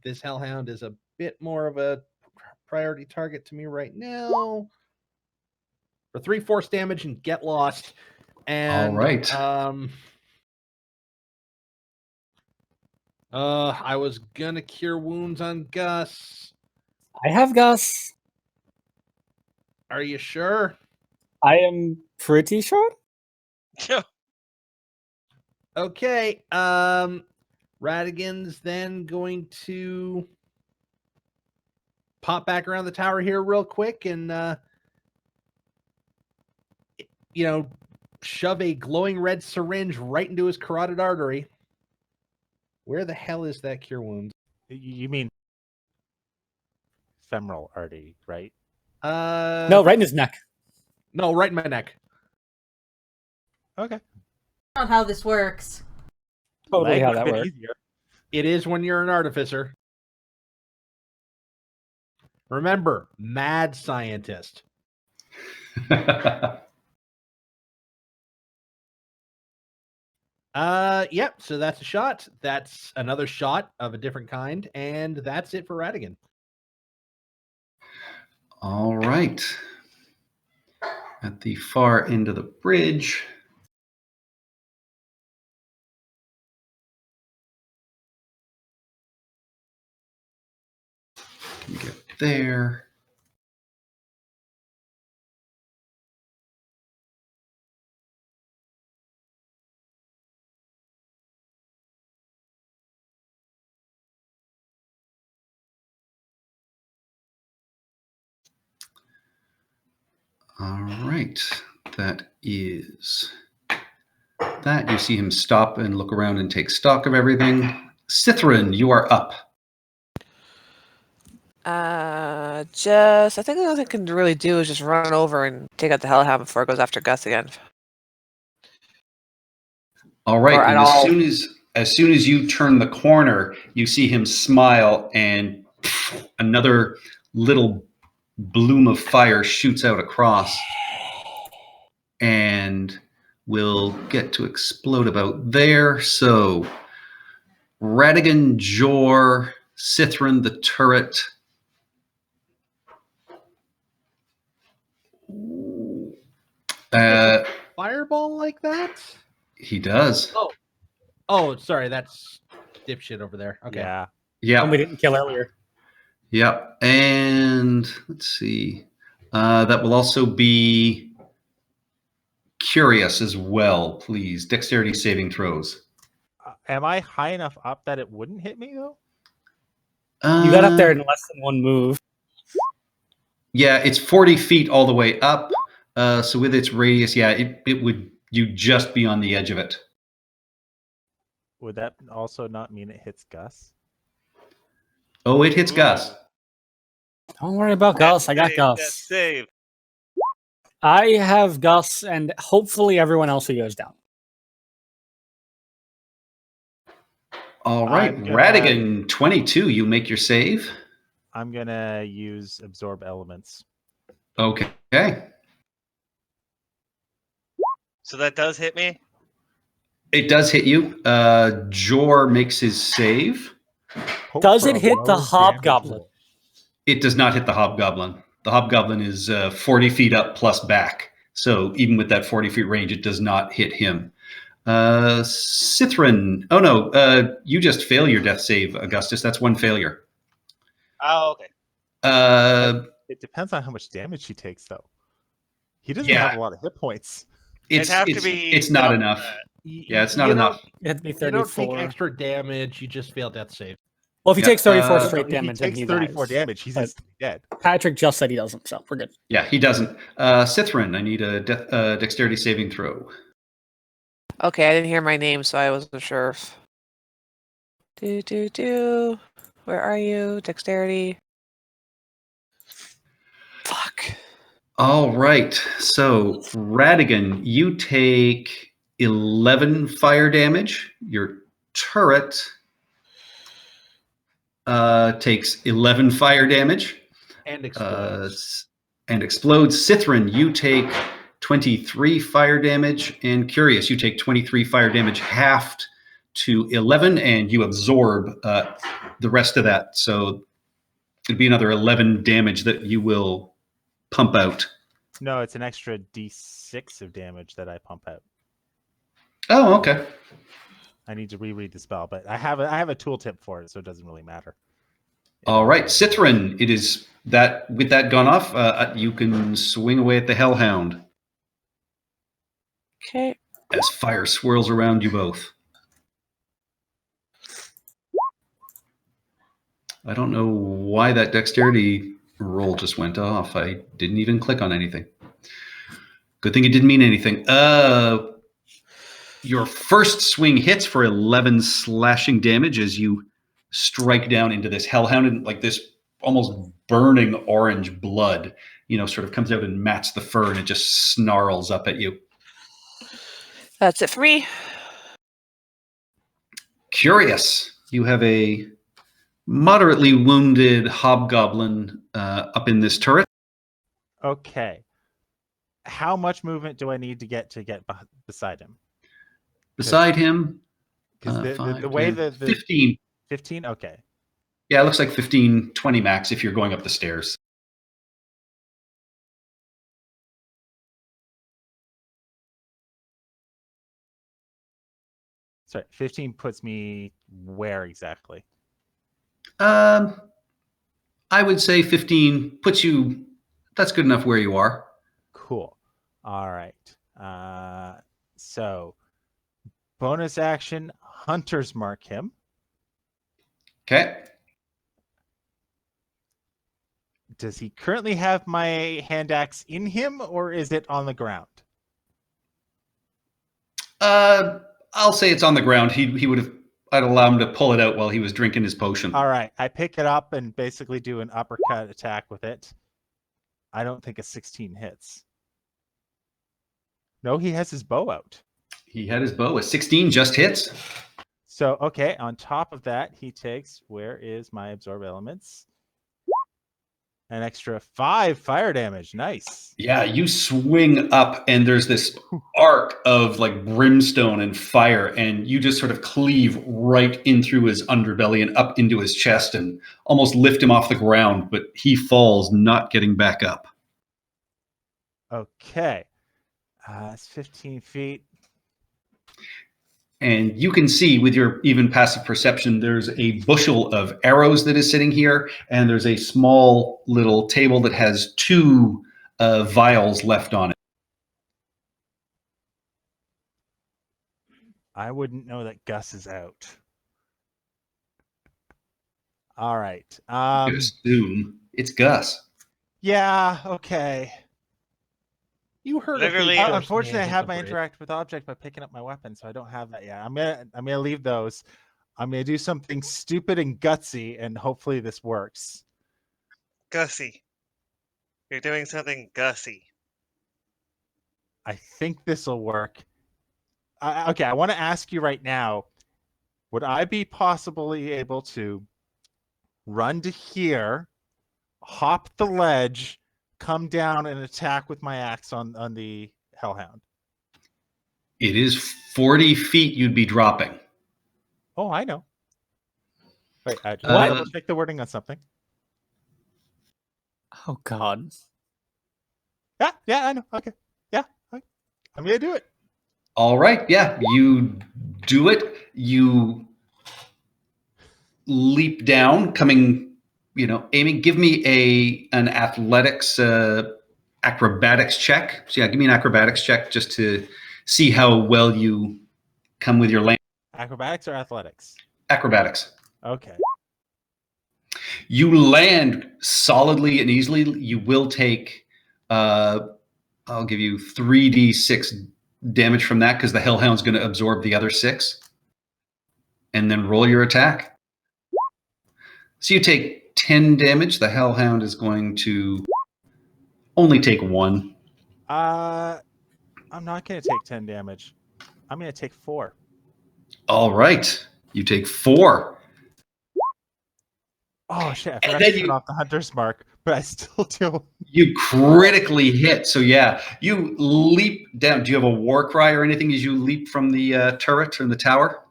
this hellhound is a bit more of a priority target to me right now. For 3 force damage and get lost. And All right. I was gonna cure wounds on Gus. I have Gus. Are you sure? I am pretty sure. Okay. Radigan's then going to pop back around the tower here real quick and shove a glowing red syringe right into his carotid artery. Where the hell is that cure wounds? You mean femoral artery, right? No, right in his neck. No, right in my neck. Okay. Not how this works. Totally Leg how would've that been works. easier. It is when you're an artificer. Remember, mad scientist. Yep, so that's a shot. That's another shot of a different kind, and that's it for Radigan. All right. At the far end of the bridge. Can get there. All right. That is that. You see him stop and look around and take stock of everything. Cithrin, you are up. I think the only thing I can really do is just run over and take out the hellhound before it goes after Gus again. All right. Or And at all. as soon as you turn the corner, you see him smile and another little bloom of fire shoots out across and will get to explode about there. So Radigan, Jor, Cithrin, the turret. Fireball like that? He does. Oh, sorry, that's dipshit over there. Okay. Yeah. Yeah. One we didn't kill earlier. Yep. And let's see. That will also be Curious as well, please. Dexterity saving throws. Am I high enough up that it wouldn't hit me though? You got up there in less than one move. Yeah, it's 40 feet all the way up. So with its radius, yeah, it would you'd just be on the edge of it. Would that also not mean it hits Gus? Oh, it hits Gus. Don't worry about Gus. I got Gus. Save. I have Gus, and hopefully everyone else who goes down. All right, I'm gonna- Radigan, 22. You make your save. I'm gonna use absorb elements. Okay. So that does hit me? It does hit you. Jor makes his save. Hope Does for it a hit the low damage hobgoblin? roll. It does not hit the hobgoblin. The hobgoblin is 40 feet up plus back. So even with that 40 feet range, it does not hit him. Cithrin. Oh, no. You just fail your death save, Augustus. That's one failure. Oh, okay. Uh, It depends on how much damage he takes, though. He doesn't have a lot of hit points. It'd have to be it's not double enough. that. Yeah, it's not You enough. It had to be You don't take 34. extra damage. You just fail death save. Well, if he Yeah, takes 34 no, straight If damage, he then takes he 34 dies. damage, he's But- instantly dead. Patrick just said he doesn't, so we're good. Yeah, he doesn't. Cithrin, I need a dexterity saving throw. Okay, I didn't hear my name, so I wasn't sure. Do. Where are you? Dexterity. Fuck. All right. So, Radigan, you take 11 fire damage. Your turret takes 11 fire damage And explodes. and explodes. Cithrin, you take 23 fire damage. And Curious, you take 23 fire damage, halved to 11, and you absorb the rest of that. So it'd be another 11 damage that you will pump out. No, it's an extra D6 of damage that I pump out. Oh, okay. I need to reread the spell, but I have a tooltip for it, so it doesn't really matter. All right, Cithrin, it is that with that gone off, you can swing away at the Hellhound Okay. as fire swirls around you both. I don't know why that dexterity roll just went off. I didn't even click on anything. Good thing it didn't mean anything. Your first swing hits for 11 slashing damage as you strike down into this Hellhound, and like this almost burning orange blood, sort of comes out and mats the fur, and it just snarls up at you. That's it for me. Curious, you have a moderately wounded hobgoblin up in this turret. Okay. How much movement do I need to get beside him? Beside him, Because the 5, way 10, that 15. 15. Okay. Yeah, it looks like 15, 20 max if you're going up the stairs. Sorry, 15 puts me where exactly? I would say 15 puts you. That's good enough where you are. Cool. All right. So bonus action, Hunter's Mark him. Okay. Does he currently have my hand axe in him, or is it on the ground? I'll say it's on the ground. He would have. I'd allow him to pull it out while he was drinking his potion. All right. I pick it up and basically do an uppercut attack with it. I don't think a 16 hits. No, he has his bow out. He had his bow. A 16 just hits. So, okay, on top of that, he takes, where is my absorb elements? An extra 5 fire damage. Nice. Yeah, you swing up, and there's this arc of like brimstone and fire, and you just sort of cleave right in through his underbelly and up into his chest and almost lift him off the ground, but he falls, not getting back up. Okay. It's 15 feet. And you can see with your even passive perception, there's a bushel of arrows that is sitting here, and there's a small little table that has 2 vials left on it. I wouldn't know that Gus is out. All right. You assume it's Gus. Yeah, okay. You heard Literally- of Unfortunately, I have my interact with object by picking up my weapon, so I don't have that yet. I'm gonna leave those. I'm gonna do something stupid and gutsy, and hopefully this works. Gussie. You're doing something Gussie. I think this will work. Okay, I want to ask you right now: would I be possibly able to run to here, hop the ledge, come down, and attack with my axe on the Hellhound? It is 40 feet you'd be dropping. Oh, I know. Wait, I just What? double check the wording on something. Oh God. Yeah, I know. Okay, yeah, I'm gonna do it. All right, yeah, you do it. You leap down, coming, aiming. Give me an athletics acrobatics check. So yeah, give me an acrobatics check just to see how well you come with your land. Acrobatics or athletics? Acrobatics. Okay. You land solidly and easily. You will take, I'll give you 3d6 damage from that because the Hellhound's going to absorb the other 6. And then roll your attack. So you take 10 damage. The Hellhound is going to only take 1. I'm not going to take 10 damage. I'm going to take 4. All right. You take 4. Oh, shit. I And forgot then to turn off the hunter's mark, but I still do. You critically hit. So yeah, you leap down. Do you have a war cry or anything as you leap from the turret or the tower?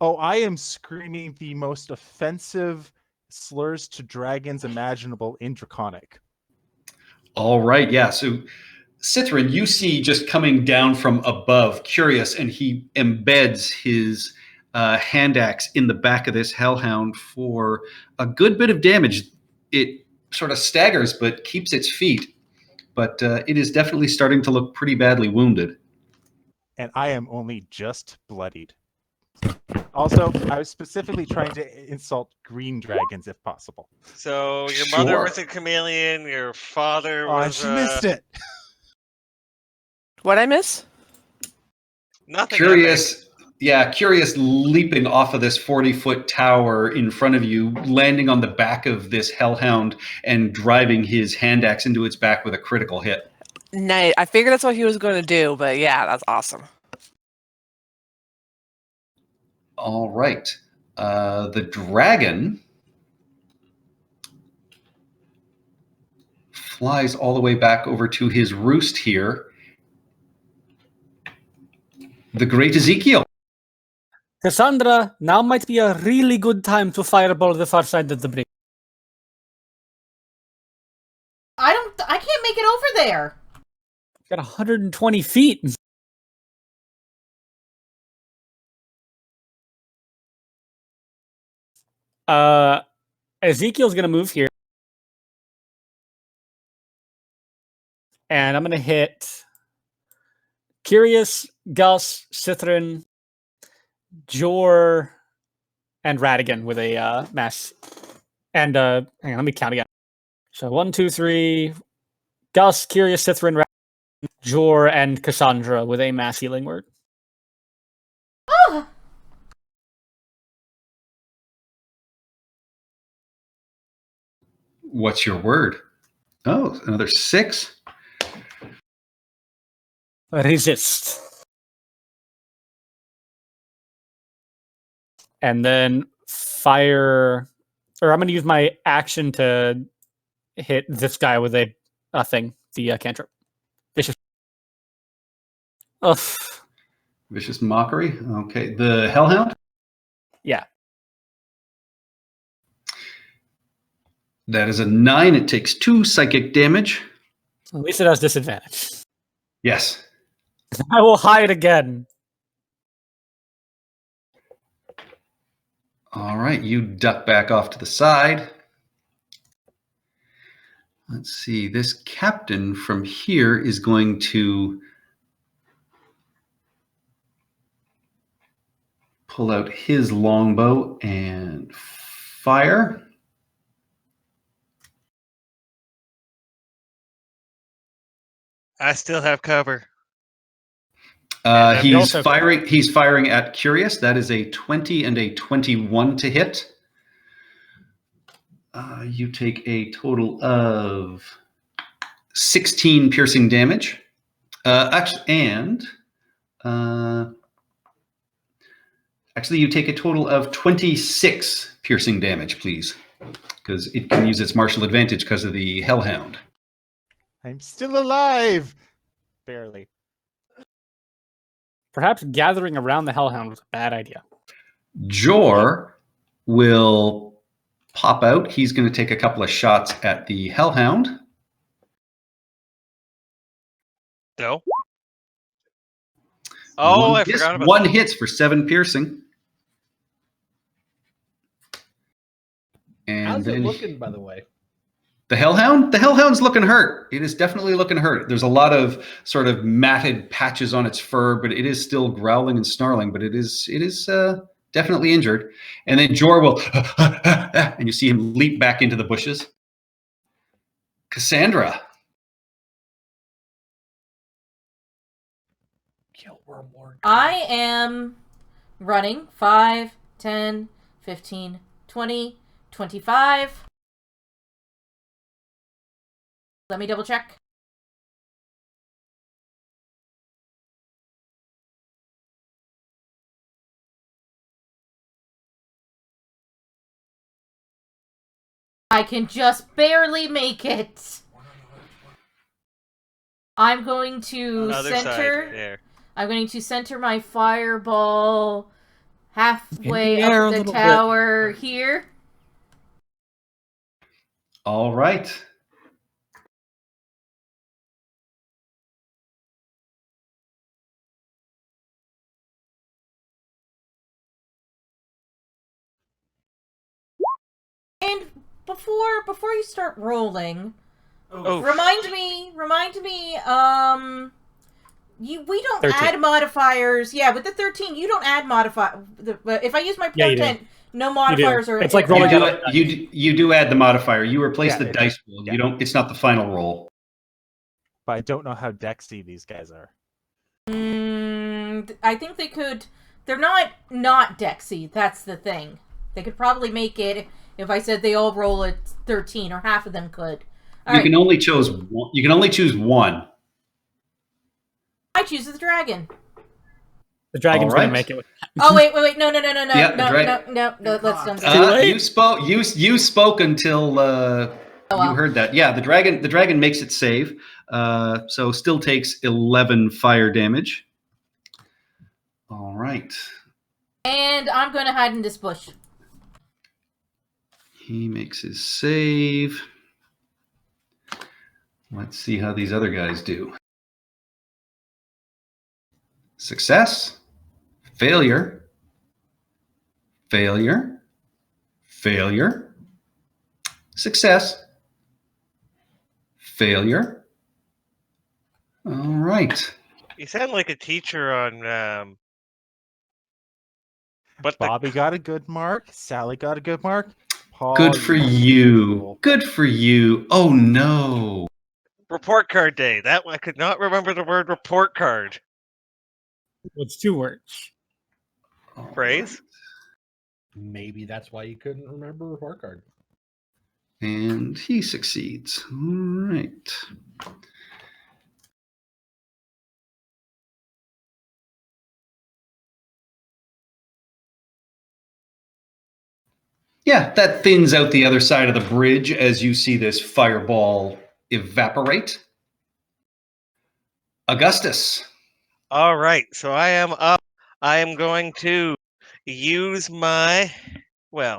Oh, I am screaming the most offensive slurs to dragons imaginable in Draconic. All right. Yeah. So Cithrin, you see just coming down from above, Curious, and he embeds his hand axe in the back of this Hellhound for a good bit of damage. It sort of staggers, but keeps its feet. But it is definitely starting to look pretty badly wounded. And I am only just bloodied. Also, I was specifically trying to insult green dragons if possible. So your mother Sure. was a chameleon, your father Oh, I was just missed it. What'd I miss? nothing. Curious, yeah, Curious leaping off of this 40-foot tower in front of you, landing on the back of this Hellhound and driving his hand axe into its back with a critical hit. Nice. I figured that's what he was going to do, but yeah, that's awesome. All right. The dragon flies all the way back over to his roost here. The great Ezekiel. Cassandra, now might be a really good time to fireball the far side of the bridge. I can't make it over there. Got 120 feet. Ezekiel's gonna move here. And I'm gonna hit Curious, Gus, Cithrin, Jor, and Radigan with a mass. And hang on, let me count again. So 1, 2, 3. Gus, Curious, Cithrin, Radigan, Jor, and Cassandra with a mass healing word. Oh, What's your word? Oh, another 6. Resist. And then fire, or I'm going to use my action to hit this guy with a thing, the cantrip. Vicious. Ugh. Vicious Mockery. Okay. The Hellhound? Yeah. That is a 9. It takes 2 psychic damage. At least it has disadvantage. Yes. I will hide again. All right. You duck back off to the side. Let's see. This captain from here is going to pull out his longbow and fire. I still have cover. He's also- firing. He's firing at Curious. That is a 20 and a 21 to hit. You take a total of 16 piercing damage. Actually, you take a total of 26 piercing damage, please, because it can use its martial advantage because of the Hellhound. I'm still alive. Barely. Perhaps gathering around the Hellhound was a bad idea. Jor will pop out. He's going to take a couple of shots at the Hellhound. No. Oh, One I hits- forgot about one that. hits for 7 piercing. And How's it then looking, by the way? The Hellhound? The Hellhound's looking hurt. It is definitely looking hurt. There's a lot of sort of matted patches on its fur, but it is still growling and snarling, but it is definitely injured. And then Jor will, and you see him leap back into the bushes. Cassandra. Kill Wormlord. I am running 5, 10, 15, 20, 25. Let me double check. I can just barely make it. I'm going to Other center. side there. I'm going to center my fireball halfway In the air up a the little bit. tower here. All right. And before you start rolling, Oh, remind me, we don't 13. add modifiers. Yeah, with the 13, you don't add if I use my Yeah, you do. portent, no modifiers are. It's like You rolling do, out. you do add the modifier. You replace Yeah, the it- dice roll. yeah. You don't. It's not the final roll. But I don't know how Dexy these guys are. I think they could. They're not Dexy. That's the thing. They could probably make it if I said they all roll a 13, or half of them could. All You right, can only choose one. You can only choose one. I choose the dragon. The dragon's All right. gonna make it. Oh wait, no, Yeah, the no, let's don't. You spoke. You spoke until well. you heard that. Yeah, the dragon makes its save. So still takes 11 fire damage. All right. And I'm going to hide in this bush. He makes his save. Let's see how these other guys do. Success. Failure. Failure. Failure. Success. Failure. All right. you sound like a teacher on. But the Bobby got a good mark. Sally got a good mark. Paul, Good for you. Good for you. Oh no. report card day. That I could not remember the word report card. It's 2 words. All Phrase? Maybe that's why you couldn't remember report card. And he succeeds. All right. Yeah, that thins out the other side of the bridge as you see this fireball evaporate. Augustus. All right, so I am up. I am going to use my. Well,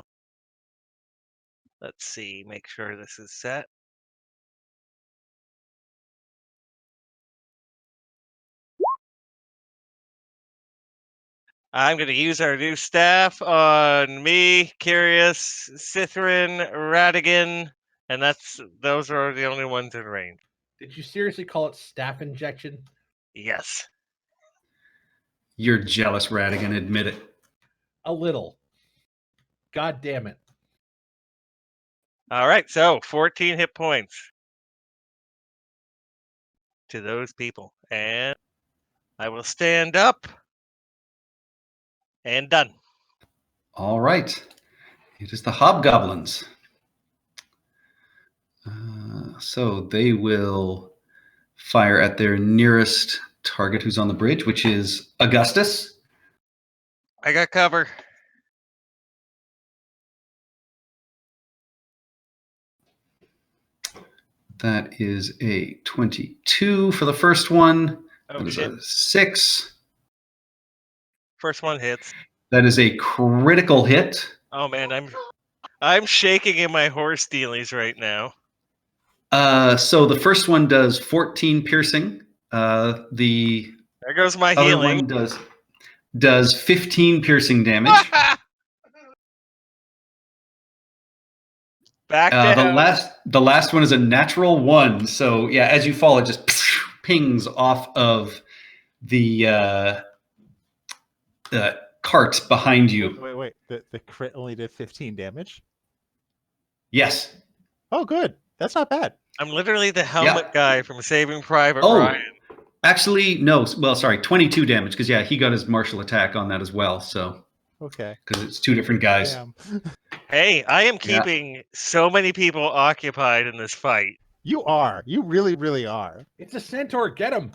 let's see. Make sure this is set. I'm going to use our new staff on me, Curious, Cithrin, Radigan, and those are the only ones in range. Did you seriously call it staff injection? Yes. You're jealous, Radigan. Admit it. A little. God damn it. All right, so 14 hit points to those people. And I will stand up. And done. All right. It is the hobgoblins. So they will fire at their nearest target who's on the bridge, which is Augustus. I got cover. That is a 22 for the first one. Oh, That is shit. a 6. First one hits. That is a critical hit. Oh man, I'm shaking in my horse dealies right now. So the first one does 14 piercing. The There goes my other healing. one does 15 piercing damage. Back down. The last one is a natural 1. So yeah, as you fall, it just pings off of the cart behind you. Wait. The crit only did 15 damage? Yes. Oh, good. That's not bad. I'm literally the helmet guy from Saving Private Oh, Ryan. actually, no. Well, sorry, 22 damage because he got his martial attack on that as well. So Okay. because it's 2 different guys. Damn. Hey, I am keeping so many people occupied in this fight. You are. You really, really are. It's a centaur. Get him.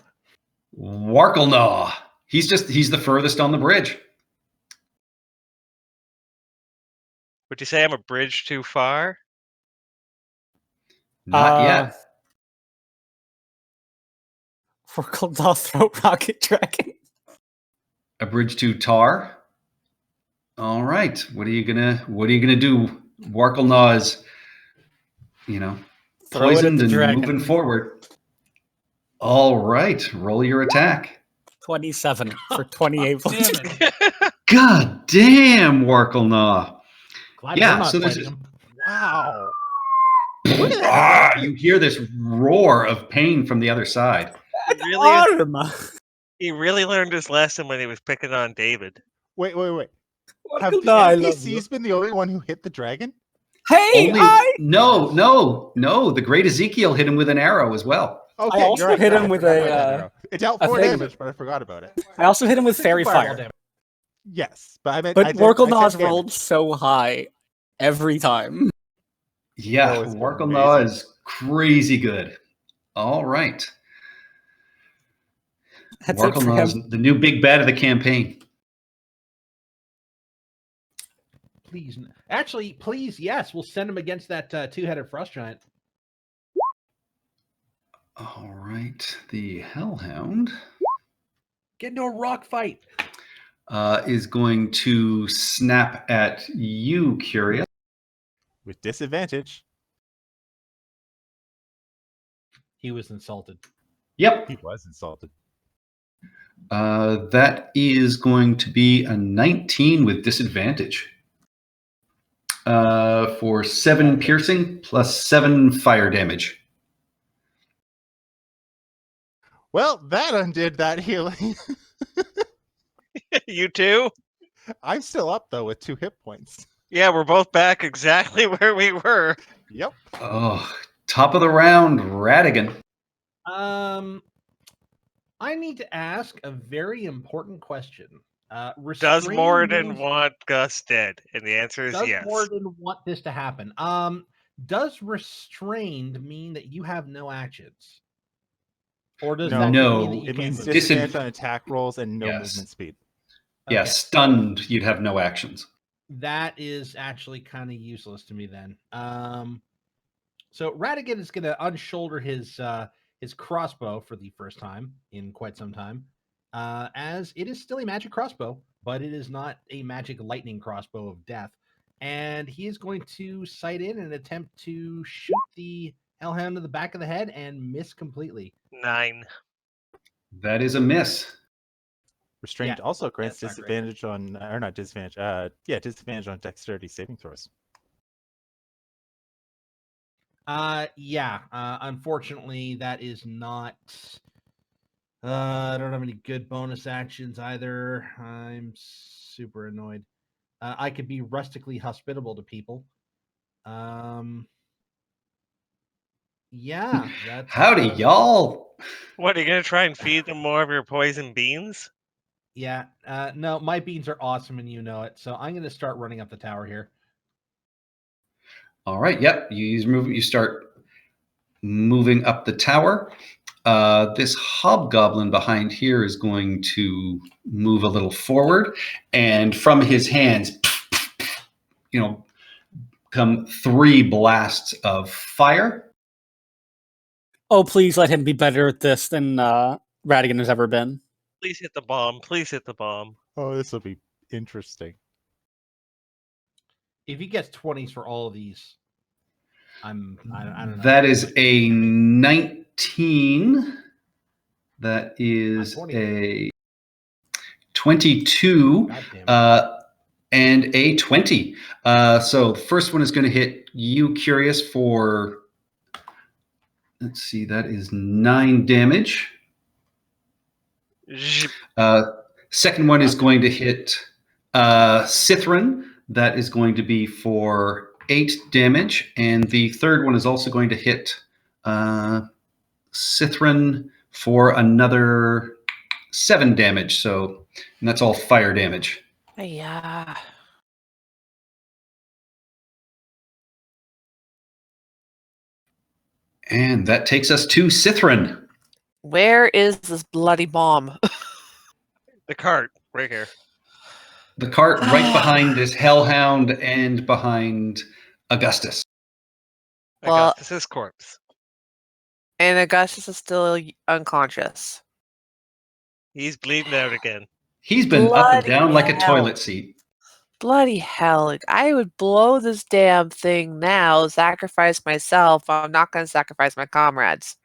Warkelnaw. He's the furthest on the bridge. Would you say I'm a bridge too far? Not yet. Warkelnaw throw rocket dragon. A bridge to Tar. All right. What are you gonna do? Warkelnaw is, Throw it at poisoned the and dragon. moving forward. All right. Roll your attack. 27 for 28 Damn points. it. God damn, Warkelnaw. Glad Yeah, we're not so this fighting is- him. Wow. You hear this roar of pain from the other side. He really learned his lesson when he was picking on David. Wait. Have the Warkelnaw, I love you. NPCs been the only one who hit the dragon? Hey, No. The great Ezekiel hit him with an arrow as well. Okay, I also you're right. hit I him with forgot a, about that arrow. It dealt a 4 thing. damage, but I forgot about it. I also hit him with fairy Fireball fire. damage. Yes, but I meant. But I Warkelnaw's said damage. rolled so high every time. Yeah, Oh, it's Warkelnaw amazing. is crazy good. All right. That's it for Warkelnaw is him. the new big bad of the campaign. Please. Actually, please, yes. We'll send him against that two-headed frost giant. All right. The Hellhound Get into a rock fight. is going to snap at you, Curious. With disadvantage. He was insulted. Yep. He was insulted. That is going to be a 19 with disadvantage. For 7 piercing plus 7 fire damage. Well, that undid that healing. You too? I'm still up though with 2 hit points. Yeah, we're both back exactly where we were. Yep. Oh, top of the round, Radigan. I need to ask a very important question. Does Restrain Moradin means- want Gus dead? And the answer is Does yes. Moradin want this to happen? Does restrained mean that you have no actions? Or does that No, mean that you It can't means move? disadvantage on attack rolls and no Yes. movement speed. Yeah, Okay. stunned, you'd have no actions. That is actually kind of useless to me then. So Radigan is going to unshoulder his crossbow for the first time in quite some time, as it is still a magic crossbow, but it is not a magic lightning crossbow of death. And he is going to sight in and attempt to shoot the Hellhound to the back of the head and miss completely. 9. That is a miss. Restraint Yeah, also grants that's not great. disadvantage on, or not disadvantage, disadvantage on dexterity saving throws. Unfortunately, that is not. I don't have any good bonus actions either. I'm super annoyed. I could be rustically hospitable to people. Yeah, that's Howdy, y'all. What, are you going to try and feed them more of your poison beans? Yeah, no, my beans are awesome and you know it. So I'm going to start running up the tower here. All right, yep. You start moving up the tower. This hobgoblin behind here is going to move a little forward, and from his hands, come 3 blasts of fire. Oh, please let him be better at this than Radigan has ever been. Please hit the bomb. Please hit the bomb. Oh, this will be interesting. If he gets 20s for all of these, I don't know. That is a 19. That is Not 20. a 22. God damn it. and a 20. So the first one is going to hit you, Curious, for, let's see, that is 9 damage. Zhip. Second one is going to hit Cithrin. That is going to be for 8 damage. And the third one is also going to hit Cithrin for another 7 damage. So, and that's all fire damage. Yeah. And that takes us to Cithrin. Where is this bloody bomb? The cart, right here. The cart right behind this hellhound and behind Augustus. Well- Augustus's corpse. And Augustus is still unconscious. He's bleeding out again. He's been up and Bloody down like a hell. toilet seat. Bloody hell. Like, I would blow this damn thing now, sacrifice myself. I'm not going to sacrifice my comrades.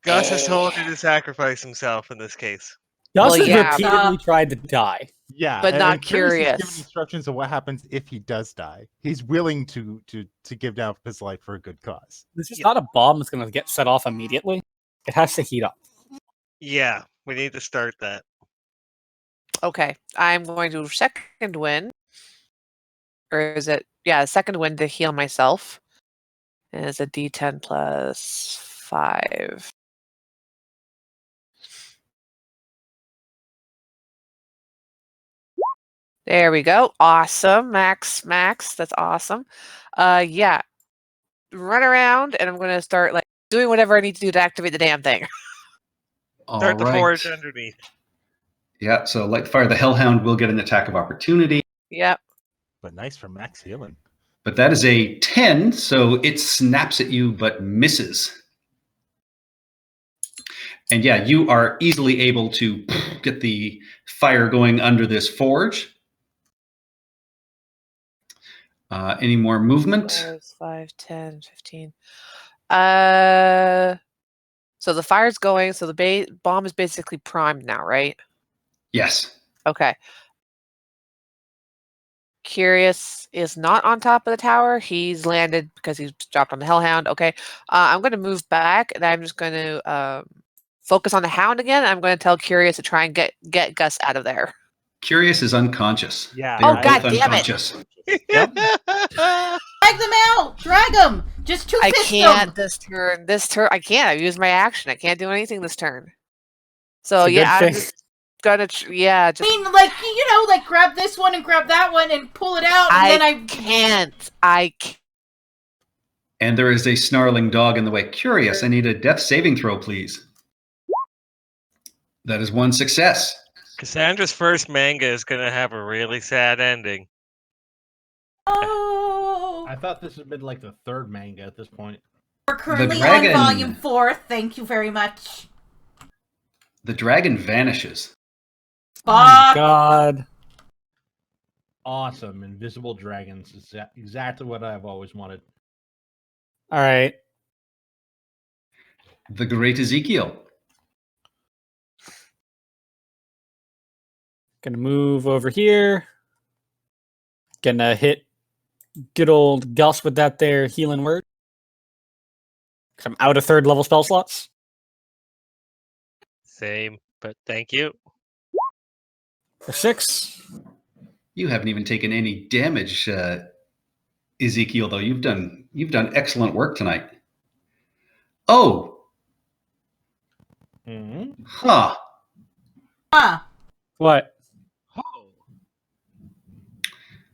Gus has told you to sacrifice himself in this case. Well, Gus has yeah, repeatedly tried to die. Yeah, But not and Curious is curious. giving instructions of what happens if he does die. He's willing to give down his life for a good cause. This is not a bomb that's going to get set off immediately. It has to heat up. Yeah, we need to start that. Okay, I'm going to second wind. Or is it? Yeah, second wind to heal myself. And it's a d10 plus 5. There we go. Awesome. Max. That's awesome. Yeah. Run around and I'm going to start like doing whatever I need to do to activate the damn thing. Start the All right. forge underneath. Yeah, so like fire, the hellhound will get an attack of opportunity. Yep. But nice for max healing. But that is a 10, so it snaps at you but misses. And yeah, you are easily able to get the fire going under this forge. Any more movement? 5, 10, 15. So the fire's going, so the bomb is basically primed now, right? Yes. Okay. Curious is not on top of the tower. He's landed because he's dropped on the hellhound. Okay. I'm going to move back and I'm just going to focus on the hound again. I'm going to tell Curious to try and get Gus out of there. Curious is unconscious. Yeah. They are Oh, God both damn it. unconscious. Yep. Drag them out! Drag them! Just two I fist can't them! this turn. This turn, I can't. I used my action. I can't do anything this turn. So It's a yeah, good I'm thing. just gonna. Yeah, I just. mean, like, you know, like grab this one and grab that one and pull it out, and then I can't. I can't. And there is a snarling dog in the way. Curious, I need a death saving throw, please. That is one success. Cassandra's first manga is going to have a really sad ending. Oh, I thought this had been like the third manga at this point. we're currently on dragon. volume 4. Thank you very much. The dragon vanishes. Oh my Fuck. God. Awesome. Invisible dragons is exactly what I've always wanted. All right. The great Ezekiel. Gonna move over here. Gonna hit good old Gus with that there healing word. 'Cause I'm out of third level spell slots. Same, but thank you. For 6. You haven't even taken any damage, Ezekiel, though. You've done excellent work tonight. Oh, Mm-hmm. huh. Huh. What?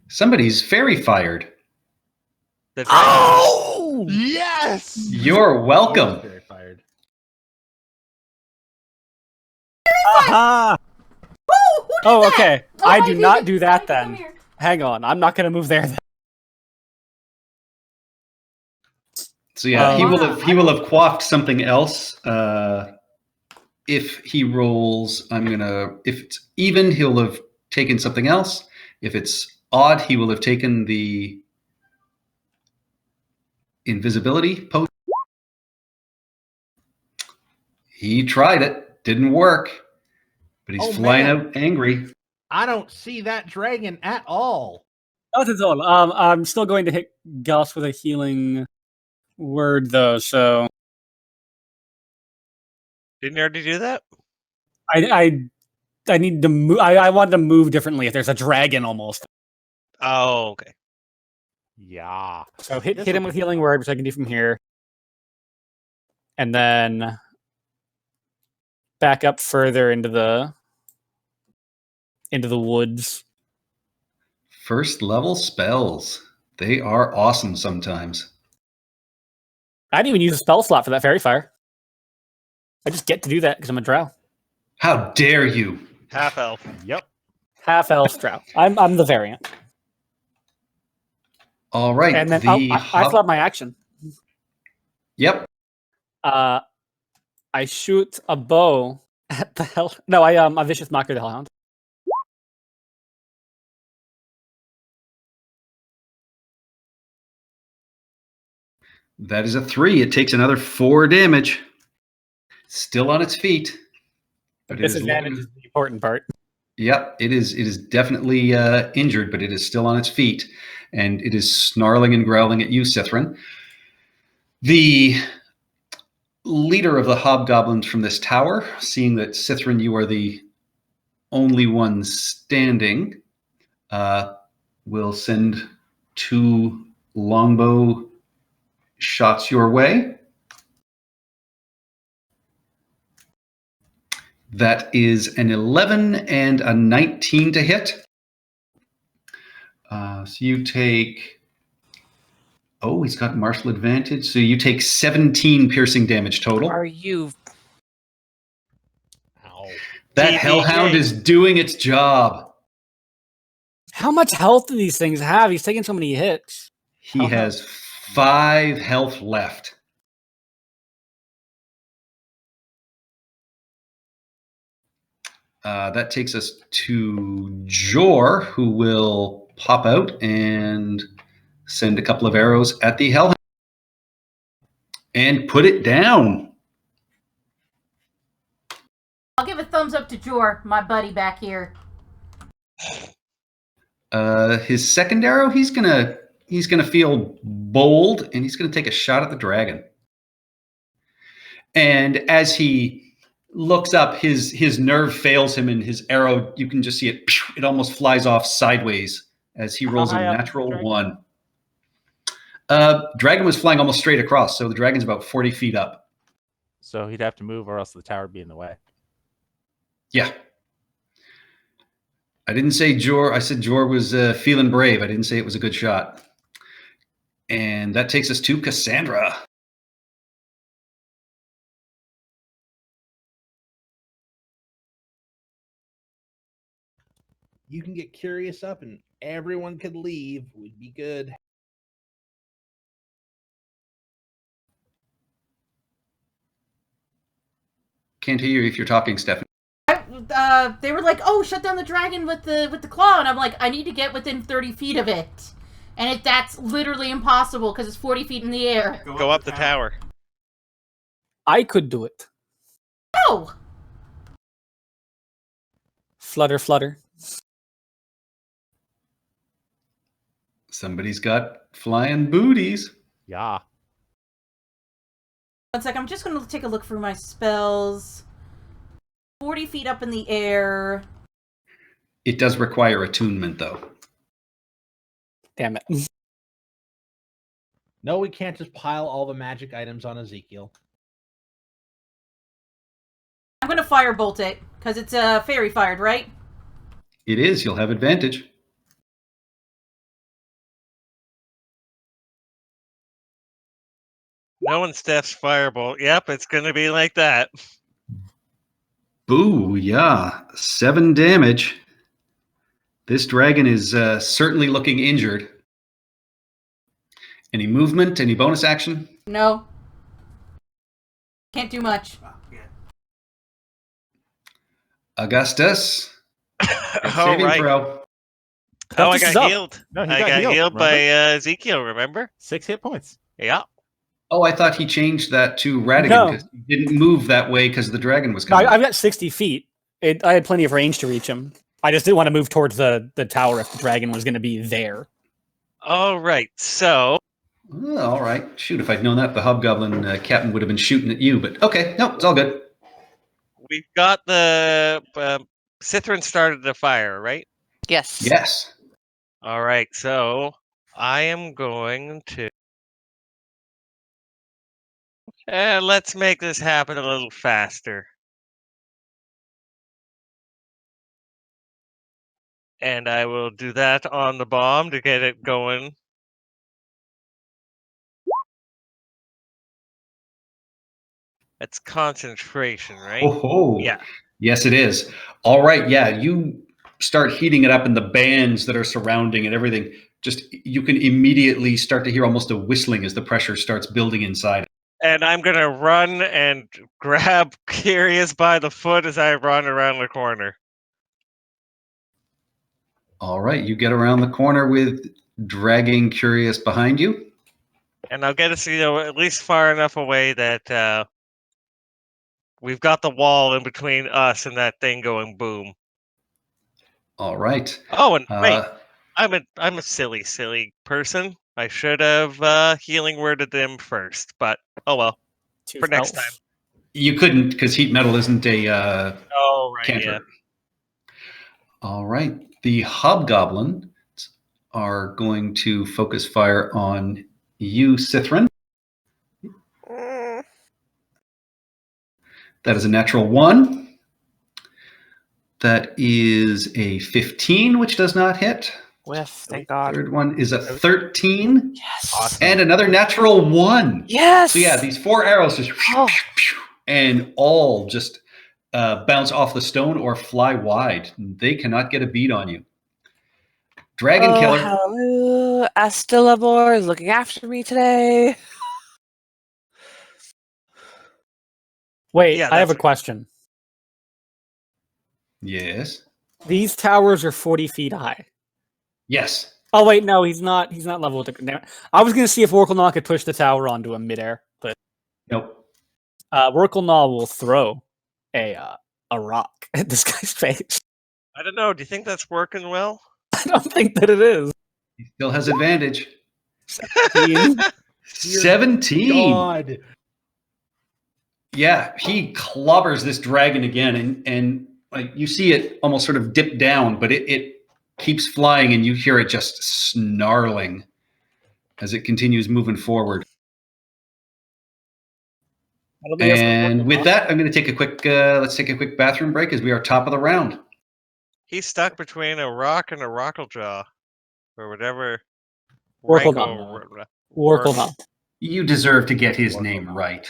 Somebody's fairy fired. The dragon. Oh! Yes. You're welcome. Very fired. Aha! Woo! Who did Oh, that? okay. Oh, I do need not to- do I that need to come then. here. Hang on. I'm not gonna move there then. So yeah, he Wow. will have quaffed something else. If he rolls, if it's even, he'll have taken something else. If it's odd, he will have taken the invisibility potion. He tried it, didn't work, but he's Oh, flying man. out angry. I don't see that dragon at all. Not at all. I'm still going to hit Gus with a healing word, though. So Didn't you already do that? I need to move. I want to move differently. If there's a dragon, almost. Oh, okay. Yeah. So hit him with healing word, which I can do from here, and then back up further into the woods. First level spells. They are awesome sometimes. I didn't even use a spell slot for that fairy fire. I just get to do that because I'm a drow. How dare you? Half elf. Yep. Half elf drow. I'm the variant. All right. And then I still have my action. Yep. I shoot a bow at the hell. No, I vicious mockery the hellhound. That is a 3. It takes another 4 damage. Still on its feet. But it is Disadvantage is the important part. Yep, it is definitely injured, but it is still on its feet, and it is snarling and growling at you, Sithrin. The leader of the hobgoblins from this tower, seeing that Sithrin, you are the only one standing, will send 2 longbow shots your way. That is an 11 and a 19 to hit. So you take... Oh, he's got martial advantage. So you take 17 piercing damage total. Are you? Ow. That DDJ. hellhound is doing its job. How much health do these things have? He's taking so many hits. He has 5 health left. That takes us to Jor, who will pop out and send a couple of arrows at the hellhound and put it down. I'll give a thumbs up to Jor, my buddy back here. His second arrow, he's gonna feel bold, and he's gonna take a shot at the dragon. And as he looks up, his nerve fails him, and his arrow, you can just see it. It almost flies off sideways as he rolls a high up natural dragon? 1. Dragon was flying almost straight across, so the dragon's about 40 feet up. So he'd have to move, or else the tower would be in the way. Yeah. I didn't say Jor. I said Jor was feeling brave. I didn't say it was a good shot. And that takes us to Cassandra. You can get Curious up and everyone could leave. Would be good. Can't hear you if you're talking, Stephanie. They were like, "Oh, shut down the dragon with the claw," and I'm like, "I need to get within 30 feet of it," and that's literally impossible because it's 40 feet in the air. Go up the tower. I could do it. No. Flutter, flutter. Somebody's got flying booties. Yeah. One sec, I'm just going to take a look through my spells. 40 feet up in the air. It does require attunement, though. Damn it. No, we can't just pile all the magic items on Ezekiel. I'm going to firebolt it because it's fairy fired, right? It is. You'll have advantage. No one Steph's firebolt. Yep, it's gonna be like that. Boo, yeah. 7 damage. This dragon is certainly looking injured. Any movement? Any bonus action? No. Can't do much. Augustus. Oh, Saving right. throw. Oh, I This is got up. healed. No, he I got got healed by remember? Ezekiel, remember? 6 hit points. Yeah. Oh, I thought he changed that to Radigan No. because he didn't move that way because the dragon was No, coming. I've got 60 feet. I had plenty of range to reach him. I just didn't want to move towards the tower if the dragon was going to be there. All right, so Oh, all right. Shoot, if I'd known that, the hobgoblin captain would have been shooting at you. But okay, no, it's all good. we've got the Cithrin started the fire, right? Yes. Yes. All right, so I am going to. Let's make this happen a little faster. And I will do that on the bomb to get it going. It's concentration, right? Oh, Yeah. Yes, it is. All right. Yeah, you start heating it up, and the bands that are surrounding and everything, just you can immediately start to hear almost a whistling as the pressure starts building inside. And I'm going to run and grab Curious by the foot as I run around the corner. All right. You get around the corner with dragging Curious behind you. And I'll get us, at least far enough away that we've got the wall in between us and that thing going boom. All right. Oh, and wait, Uh, I'm a silly person. I should have healing worded them first, but oh well. Two For next spells. time. you couldn't because heat metal isn't a Oh right, cantrip. All right. The hobgoblins are going to focus fire on you, Cithrin. Mm, That is a natural 1. That is a 15, which does not hit. Whiff, thank God. Third one is a 13. Yes. Awesome. And another natural 1. Yes. So yeah, these 4 arrows just Oh. and all just bounce off the stone or fly wide. They cannot get a beat on you. Dragon Killer. Hallelujah. Astilabor is looking after me today. Wait, Yeah, I have a that's- question. Yes. These towers are 40 feet high. Yes. Oh wait, no, he's not. He's not level with the. Damn it. I was gonna see if Worklenaw could push the tower onto him midair, but Nope. Worklenaw will throw a rock at this guy's face. I don't know. Do you think that's working well? I don't think that it is. He still has advantage. 17. 17. God. Yeah, he clobbers this dragon again, and like you see it almost sort of dip down, but it keeps flying, and you hear it just snarling as it continues moving forward. That'll be it for And with Worklenaw. that, I'm going to take a quick. Let's take a quick bathroom break as we are top of the round. He's stuck between a rock and a rocklejaw, or whatever. Worklenaw. Worklenaw. You deserve to get his name right.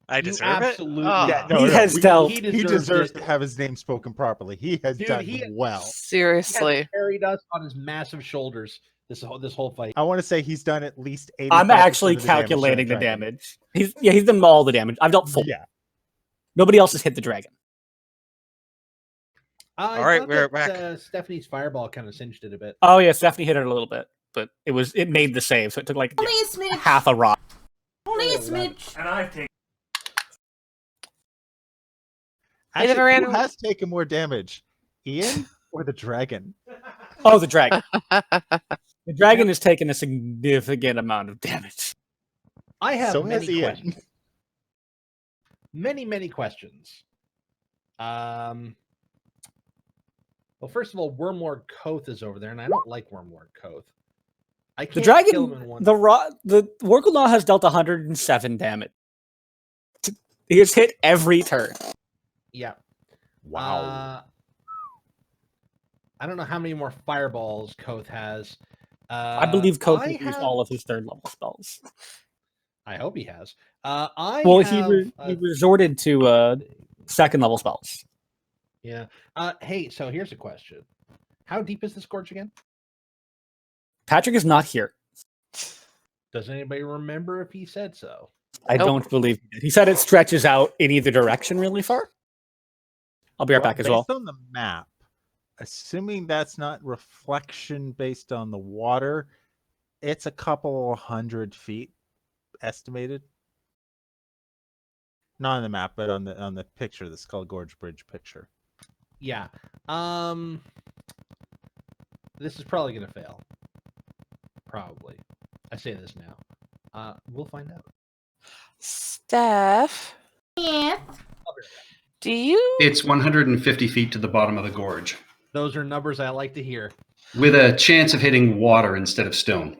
I You deserve it. absolutely- Oh. Yeah, He has dealt. He deserves deserves it. to have his name spoken properly. He has Dude, done he- well. He has Seriously. carried us on his massive shoulders this whole fight. I want to say he's done at least 80. I'm actually calculating the damage. He's done all the damage. I've dealt full. Yeah. Nobody else has hit the dragon. I All right, thought we're that, back. Stephanie's fireball kind of cinched it a bit. Oh yeah, Stephanie hit it a little bit, but it made the save, so it took like Only a smidge. half a rock. Only a smidge. And I've taken. Hey, the Actually, who random- has taken more damage, Ian or the dragon? Oh, the dragon. The dragon has taken a significant amount of damage. I have So has many Ian. questions. Many questions. Well, first of all, Wormlord Koth is over there, and I don't like Wormlord Koth. I The can't dragon, kill him in one. the Worklenaw has dealt 107 damage. He has hit every turn. Yeah. Wow. I don't know how many more fireballs Koth has. I believe Koth I has used have- all of his third level spells. I hope he has. He resorted to second level spells. Yeah. Hey, so here's a question. How deep is this gorge again? Patrick is not here. Does anybody remember if he said so? I Nope. don't believe he did. He said it stretches out in either direction really far. I'll be right back as well. Based on the map, assuming that's not reflection based on the water, it's a couple 100 feet estimated. Not on the map, but on the picture, the Skull Gorge Bridge picture. Yeah. This is probably gonna fail. Probably. I say this now. We'll find out. Steph, Yeah. do you? It's 150 feet to the bottom of the gorge, Those are numbers I like to hear. with a chance of hitting water instead of stone.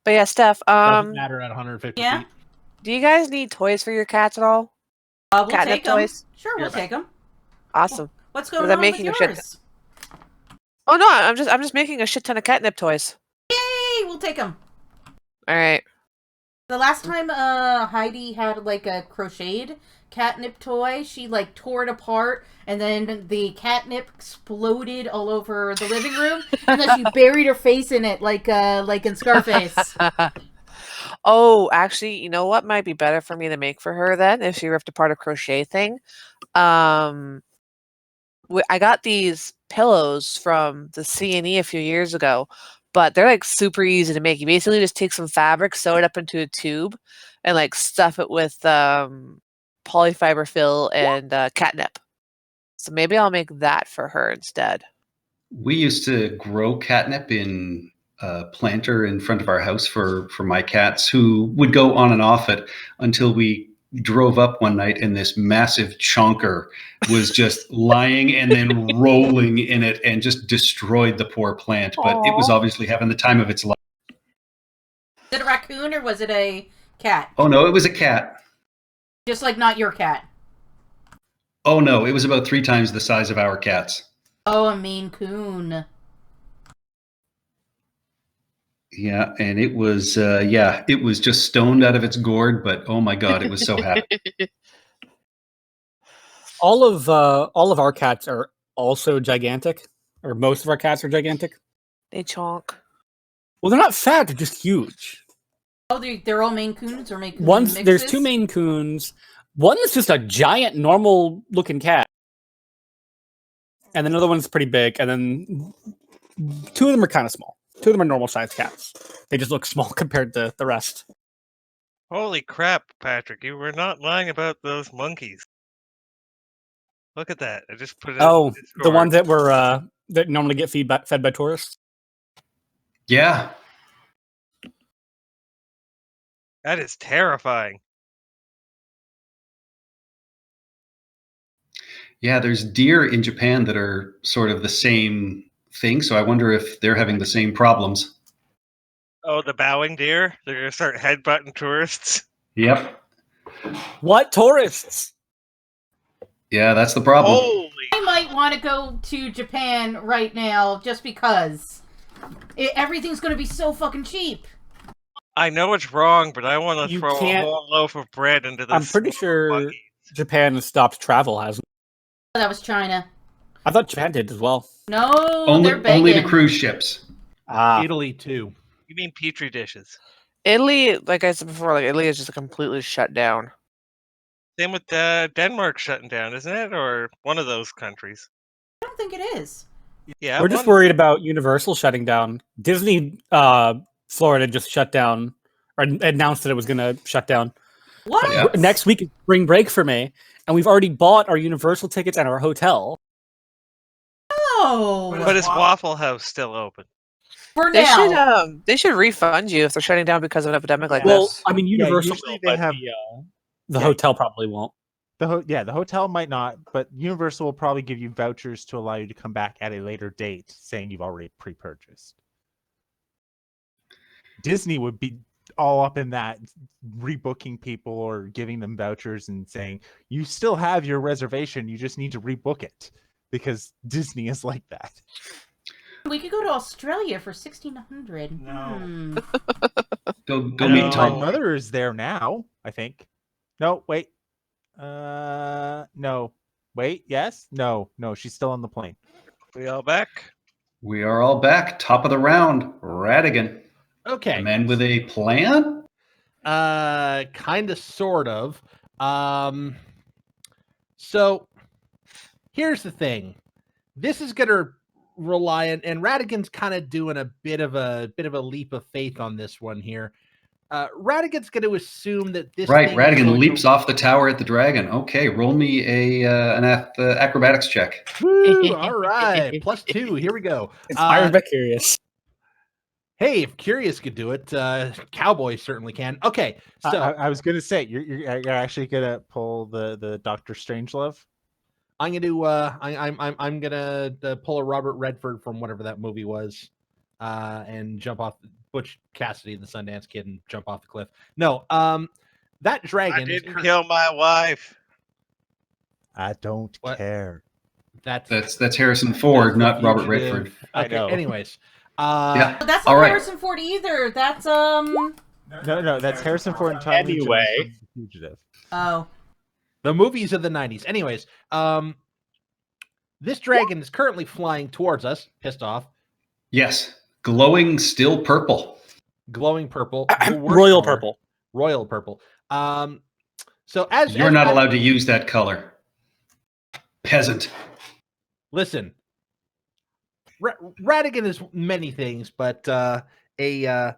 But yeah, Steph. Doesn't matter at 150 yeah. feet. Do you guys need toys for your cats at all? We'll Catnip take them. toys? Sure, we'll take them. Awesome. What's going Because I'm on with making a shit- yours? Oh no, I'm just making a shit ton of catnip toys. Yay! We'll take them. All right. The last time Heidi had like a crocheted catnip toy, she like tore it apart, and then the catnip exploded all over the living room, and then she buried her face in it like in Scarface. Oh, actually, you know what might be better for me to make for her then if she ripped apart a crochet thing? I got these pillows from the C&E a few years ago, but they're like super easy to make. You basically just take some fabric, sew it up into a tube, and like stuff it with polyfiber fill and catnip. So maybe I'll make that for her instead. We used to grow catnip in a planter in front of our house for my cats, who would go on and off it until we drove up one night and this massive chonker was just lying and then rolling in it and just destroyed the poor plant. But it was Aw. obviously having the time of its life. Was it a raccoon or was it a cat? Oh no, it was a cat. Just like not your cat. Oh no, it was about 3 times the size of our cats. Oh, a Maine Coon. Yeah, and it was it was just stoned out of its gourd, but oh my god, it was so happy. All of our cats are also gigantic, or most of our cats are gigantic. They chonk. Well, they're not fat; they're just huge. Oh, they're all Maine Coons or Maine Coon mixes? There's 2 Maine Coons. One's just a giant, normal-looking cat, and another one's pretty big. And then 2 of them are kind of small. 2 of them are normal-sized cats. They just look small compared to the rest. Holy crap, Patrick! You were not lying about those monkeys. Look at that! I just put it. Oh, in the Discord. ones that were that normally get fed by tourists. Yeah. That is terrifying. Yeah, there's deer in Japan that are sort of the same thing, so I wonder if they're having the same problems. Oh, the bowing deer! They're gonna start headbutting tourists. Yep. What tourists? Yeah, that's the problem. Holy! I might want to go to Japan right now just because everything's going to be so fucking cheap. I know it's wrong, but I want to You throw a can't- whole loaf of bread into this. I'm pretty sure Japan has stopped travel, hasn't it? Oh, that was China. I thought Japan did as well. No, they're Only the begging. cruise ships. Italy too. You mean petri dishes? Italy, like I said before, like Italy is just completely shut down. Same with Denmark shutting down, isn't it? Or one of those countries. I don't think it is. Yeah, We're just one- worried about Universal shutting down. Disney Florida just shut down, or announced that it was going to shut down. What? Yeah. Next week is spring break for me, and we've already bought our Universal tickets and our hotel. Oh, But is Waffle House still open? for They now. should refund you if they're shutting down because of an epidemic like Well, this. I mean, Universal, usually will, they but have- the Yeah. hotel probably won't. The hotel might not, but Universal will probably give you vouchers to allow you to come back at a later date, saying you've already pre-purchased. Disney would be all up in that, rebooking people or giving them vouchers and saying you still have your reservation, you just need to rebook it, because Disney is like that. We could go to Australia for $1,600. No. Go I meet mean, Tom. my mother is there now, I think. No, wait. No. Wait, yes? No, she's still on the plane. We all back? We are all back. Top of the round. Radigan. Okay. A man with a plan? Kind of, sort of. So here's the thing. This is gonna rely on, and Radigan's kind of doing a bit of a leap of faith on this one here. Radigan's going to assume that this Right, thing is Radigan going leaps to... off the tower at the dragon. Okay, roll me an acrobatics check. Woo, all right, +2. Here we go. Inspired by Curious. Hey, if Curious could do it, Cowboy certainly can. Okay, so I was gonna say you're actually gonna pull the Doctor Strangelove. I'm gonna do. I'm gonna pull a Robert Redford from whatever that movie was, and jump off Butch Cassidy, the Sundance Kid, and jump off the cliff. No, that dragon. I didn't kill my wife. I don't What? care. That's Harrison Ford, that's the not Robert fugitive. Redford. I Okay. know. Anyways, Yeah. But that's All not right. Harrison Ford either. That's No, that's Harrison Ford and Tommy Lee Jones Anyway. from The Fugitive. Oh. the movies of the '90s. Anyways, this dragon is currently flying towards us, pissed off, Yes, glowing still purple. glowing purple, the worst Royal color. purple. Royal purple. So as You're not allowed to use that color. Peasant. Listen, Radigan is many things, but an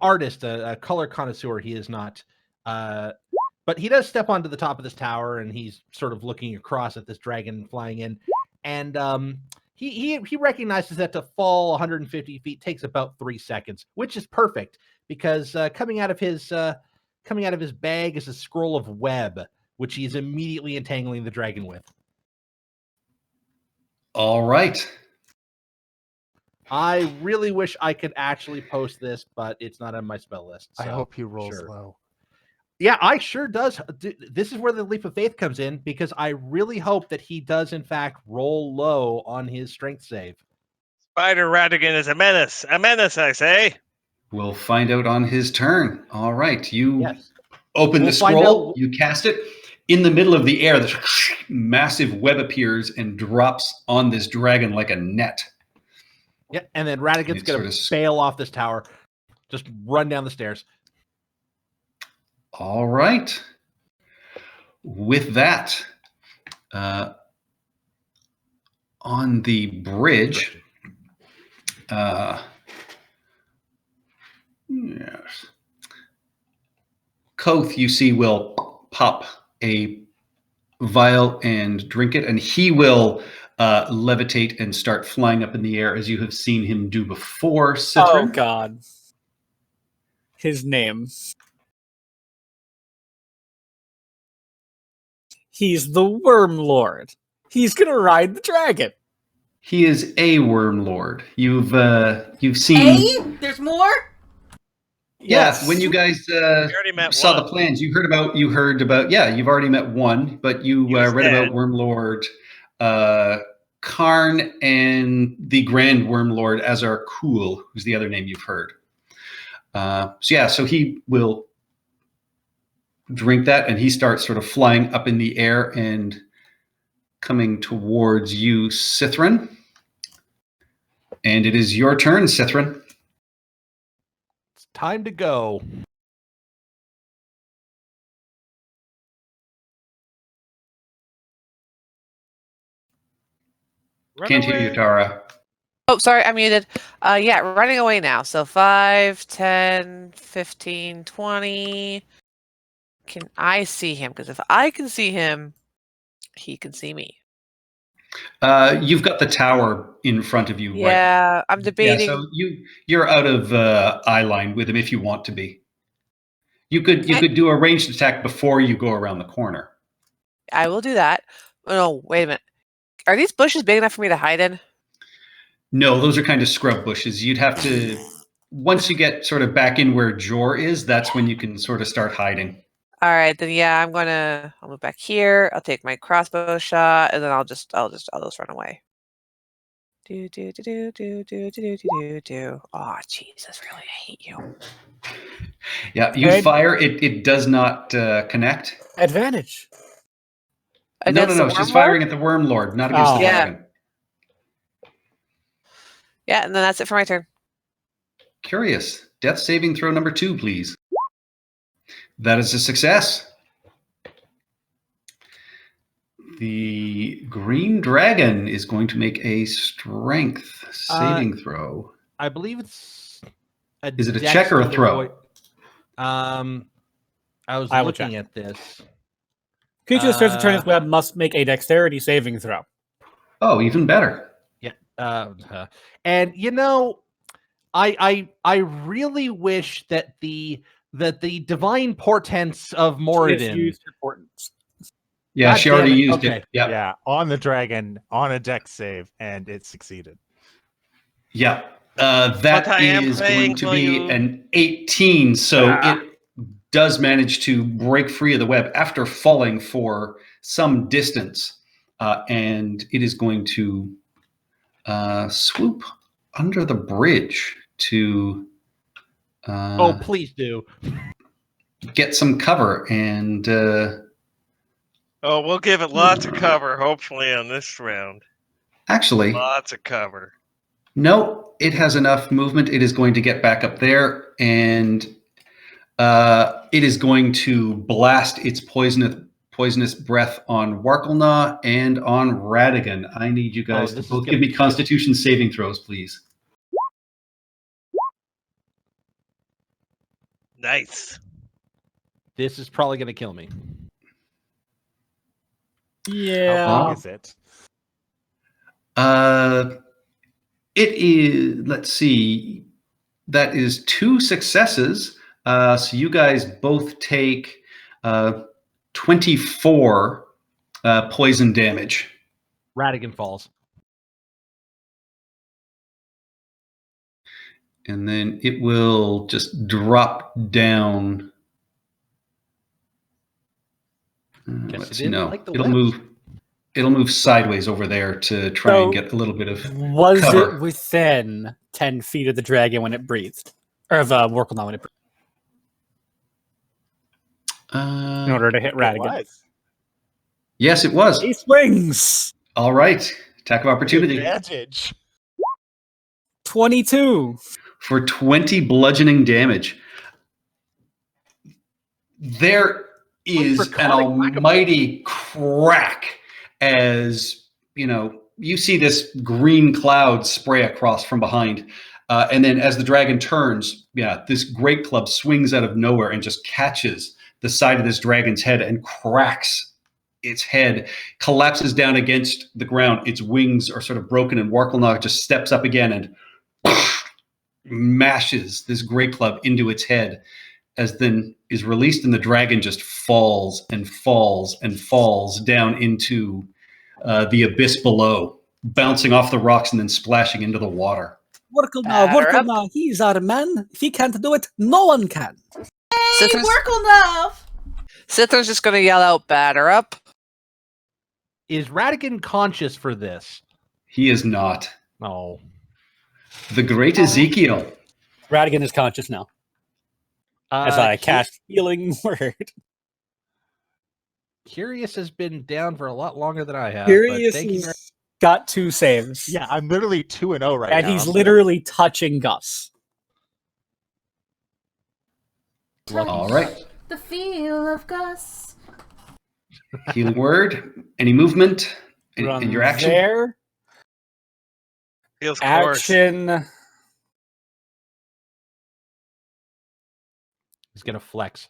artist, a color connoisseur, he is not. But he does step onto the top of this tower, and he's sort of looking across at this dragon flying in, and he recognizes that to fall 150 feet takes about 3 seconds, which is perfect because coming out of his bag is a scroll of web, which he's immediately entangling the dragon with. All right. I really wish I could actually post this, but it's not on my spell list. I so, hope he rolls sure. low. Yeah, I sure does. This is where the leap of faith comes in because I really hope that he does, in fact, roll low on his strength save. Spider Radigan is a menace. A menace, I say. We'll find out on his turn. All right. You Yes. open We'll the find scroll, out- you cast it. In the middle of the air, this massive web appears and drops on this dragon like a net. Yeah, and then Radigan's It going to sort of- bail off this tower, just run down the stairs. All right. With that, on the bridge, yes, Koth, you see, will pop a vial and drink it, and he will levitate and start flying up in the air as you have seen him do before. Oh Citrin. God. His name. He's the Worm Lord. He's gonna ride the dragon. He is a worm lord. You've seen. Hey, there's more. Yes, when you guys We already met saw one. the plans, you heard about. Yeah, you've already met one, but you He was read dead. about Wormlord Karn and the Grand Wormlord Azar Kul, who's the other name you've heard. So he will drink that, and he starts sort of flying up in the air and coming towards you, Cithrin. And it is your turn, Cithrin. It's time to go. Run Can't hear away. you, Tara. Oh, sorry, I'm muted. Yeah, running away now. So 5, 10, 15, 20. Can I see him? Because if I can see him, he can see me. You've got the tower in front of you, right? Yeah, I'm debating. Yeah, so you're out of eye line with him if you want to be. You could do a ranged attack before you go around the corner. I will do that. Oh, no, wait a minute. Are these bushes big enough for me to hide in? No, those are kind of scrub bushes. You'd have to once you get sort of back in where Jor is, that's when you can sort of start hiding. All right, then yeah, I'll move back here. I'll take my crossbow shot, and then I'll just run away. Do. Oh, Jesus, really, I hate you. Yeah, you Ed? fire. It does not connect. Advantage. Against the No. She's Wormlord? firing at the Worm Lord, not against Oh. the Yeah. dragon. Yeah, and then that's it for my turn. Curious. Death saving throw number 2, please. That is a success. The green dragon is going to make a strength saving throw. I believe it's Is it a dex check or a to throw? avoid- I was I will looking check. at this. Creatures first to turn its Uh, web must make a dexterity saving throw. Oh, even better. And you know, I really wish that the divine portents of She has Moradin. used her portents. Yeah, God she damn already it. used Okay. it. Yeah. Yeah, on the dragon, on a dex save, and it succeeded. Yeah. That But I am is praying going to for be you. an 18. So it does manage to break free of the web after falling for some distance. And it is going to swoop under the bridge to Oh, please do. get some cover. And Oh, we'll give it lots of cover, hopefully, on this round. actually, Lots of cover. no, it has enough movement. It is going to get back up there, and it is going to blast its poisonous breath on Warkelnaw and on Radigan. I need you guys to this is both gonna give me be- Constitution saving throws, please. Nice. This is probably going to kill me. Yeah. How long is it? It is. Let's see. That is 2 successes. So you guys both take 24 poison damage. Radigan falls. And then it will just drop down. Guess Let's it see. didn't No, like the it'll webs. move. It'll move sideways over there to try and get a little bit of Was cover. it within 10 feet of the dragon when it breathed? Or of Warkelnaw when it breathed? In order to hit Radigan. What? Yes, it was. He swings! All right. Attack of opportunity Advantage. 22. for 20 bludgeoning damage. There is an Draconic almighty crack as, you see this green cloud spray across from behind. And then as the dragon turns, this great club swings out of nowhere and just catches the side of this dragon's head and cracks its head, collapses down against the ground. Its wings are sort of broken, and Warkelnaw just steps up again and mashes this great club into its head, as then is released, and the dragon just falls and falls and falls down into the abyss below, bouncing off the rocks and then splashing into the water. Warkelnaw, he's our man. If he can't do it, no one can. Hey, Citrus- Warkelnaw! Cithran's just going to yell out, batter up. Is Radigan conscious for this? He is not. No. The great Ezekiel. Radigan is conscious now. As I cast Healing Word. Curious has been down for a lot longer than I have. Curious but thank you very- has got 2 saves. Yeah, I'm literally 2-0 right now. And he's literally touching Gus. All right. The feel of Gus. Healing word. Any movement in Run your action? there. Feels coarse. Action. He's going to flex.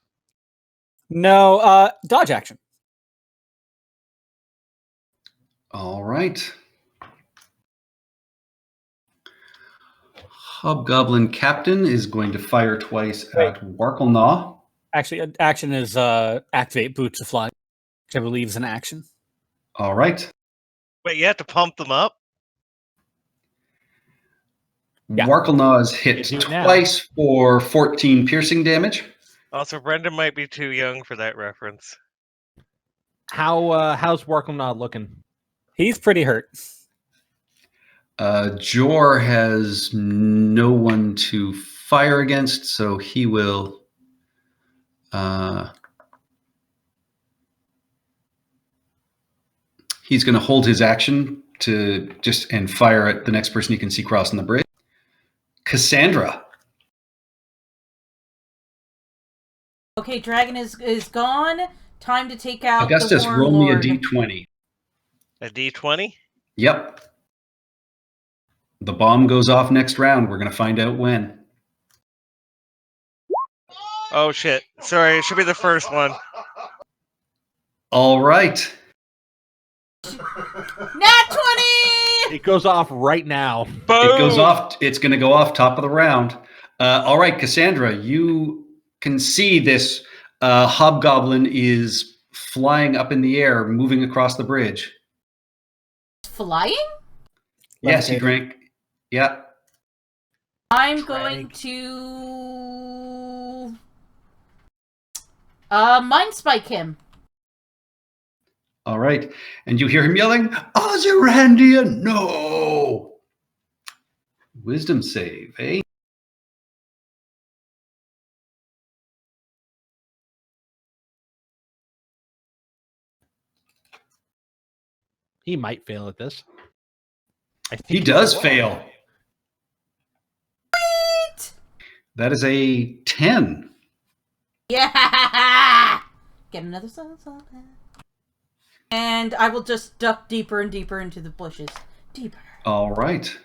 No, dodge action. All right. Hobgoblin Captain is going to fire twice at Warkelnaw. Actually, action is activate Boots of Flying, which I believe is an action. All right. Wait, you have to pump them up? Yeah. Warkelnaw is hit You do it now. twice for 14 piercing damage. Also, Brendan might be too young for that reference. How's Warkelnaw looking? He's pretty hurt. Jor has no one to fire against, so he will. He's going to hold his action to and fire at the next person he can see crossing the bridge. Cassandra. Okay, dragon is gone. Time to take out Augustus, the roll me a Warlord. d20. A D20? Yep. The bomb goes off next round. We're going to find out when. Oh shit! Sorry, it should be the first one. All right. Nat 20! It goes off right now. Boom! It goes off. It's going to go off top of the round. All right, Cassandra, you can see this hobgoblin is flying up in the air, moving across the bridge. Flying? Yes, he Levitating. drank. Yeah. I'm going to mind spike him. All right. And you hear him yelling, Ozyrandia, no! Wisdom save, eh? He might fail at this. I think He does will. fail. That is a 10. Yeah! Get another song. And I will just duck deeper and deeper into the bushes. Deeper. All right.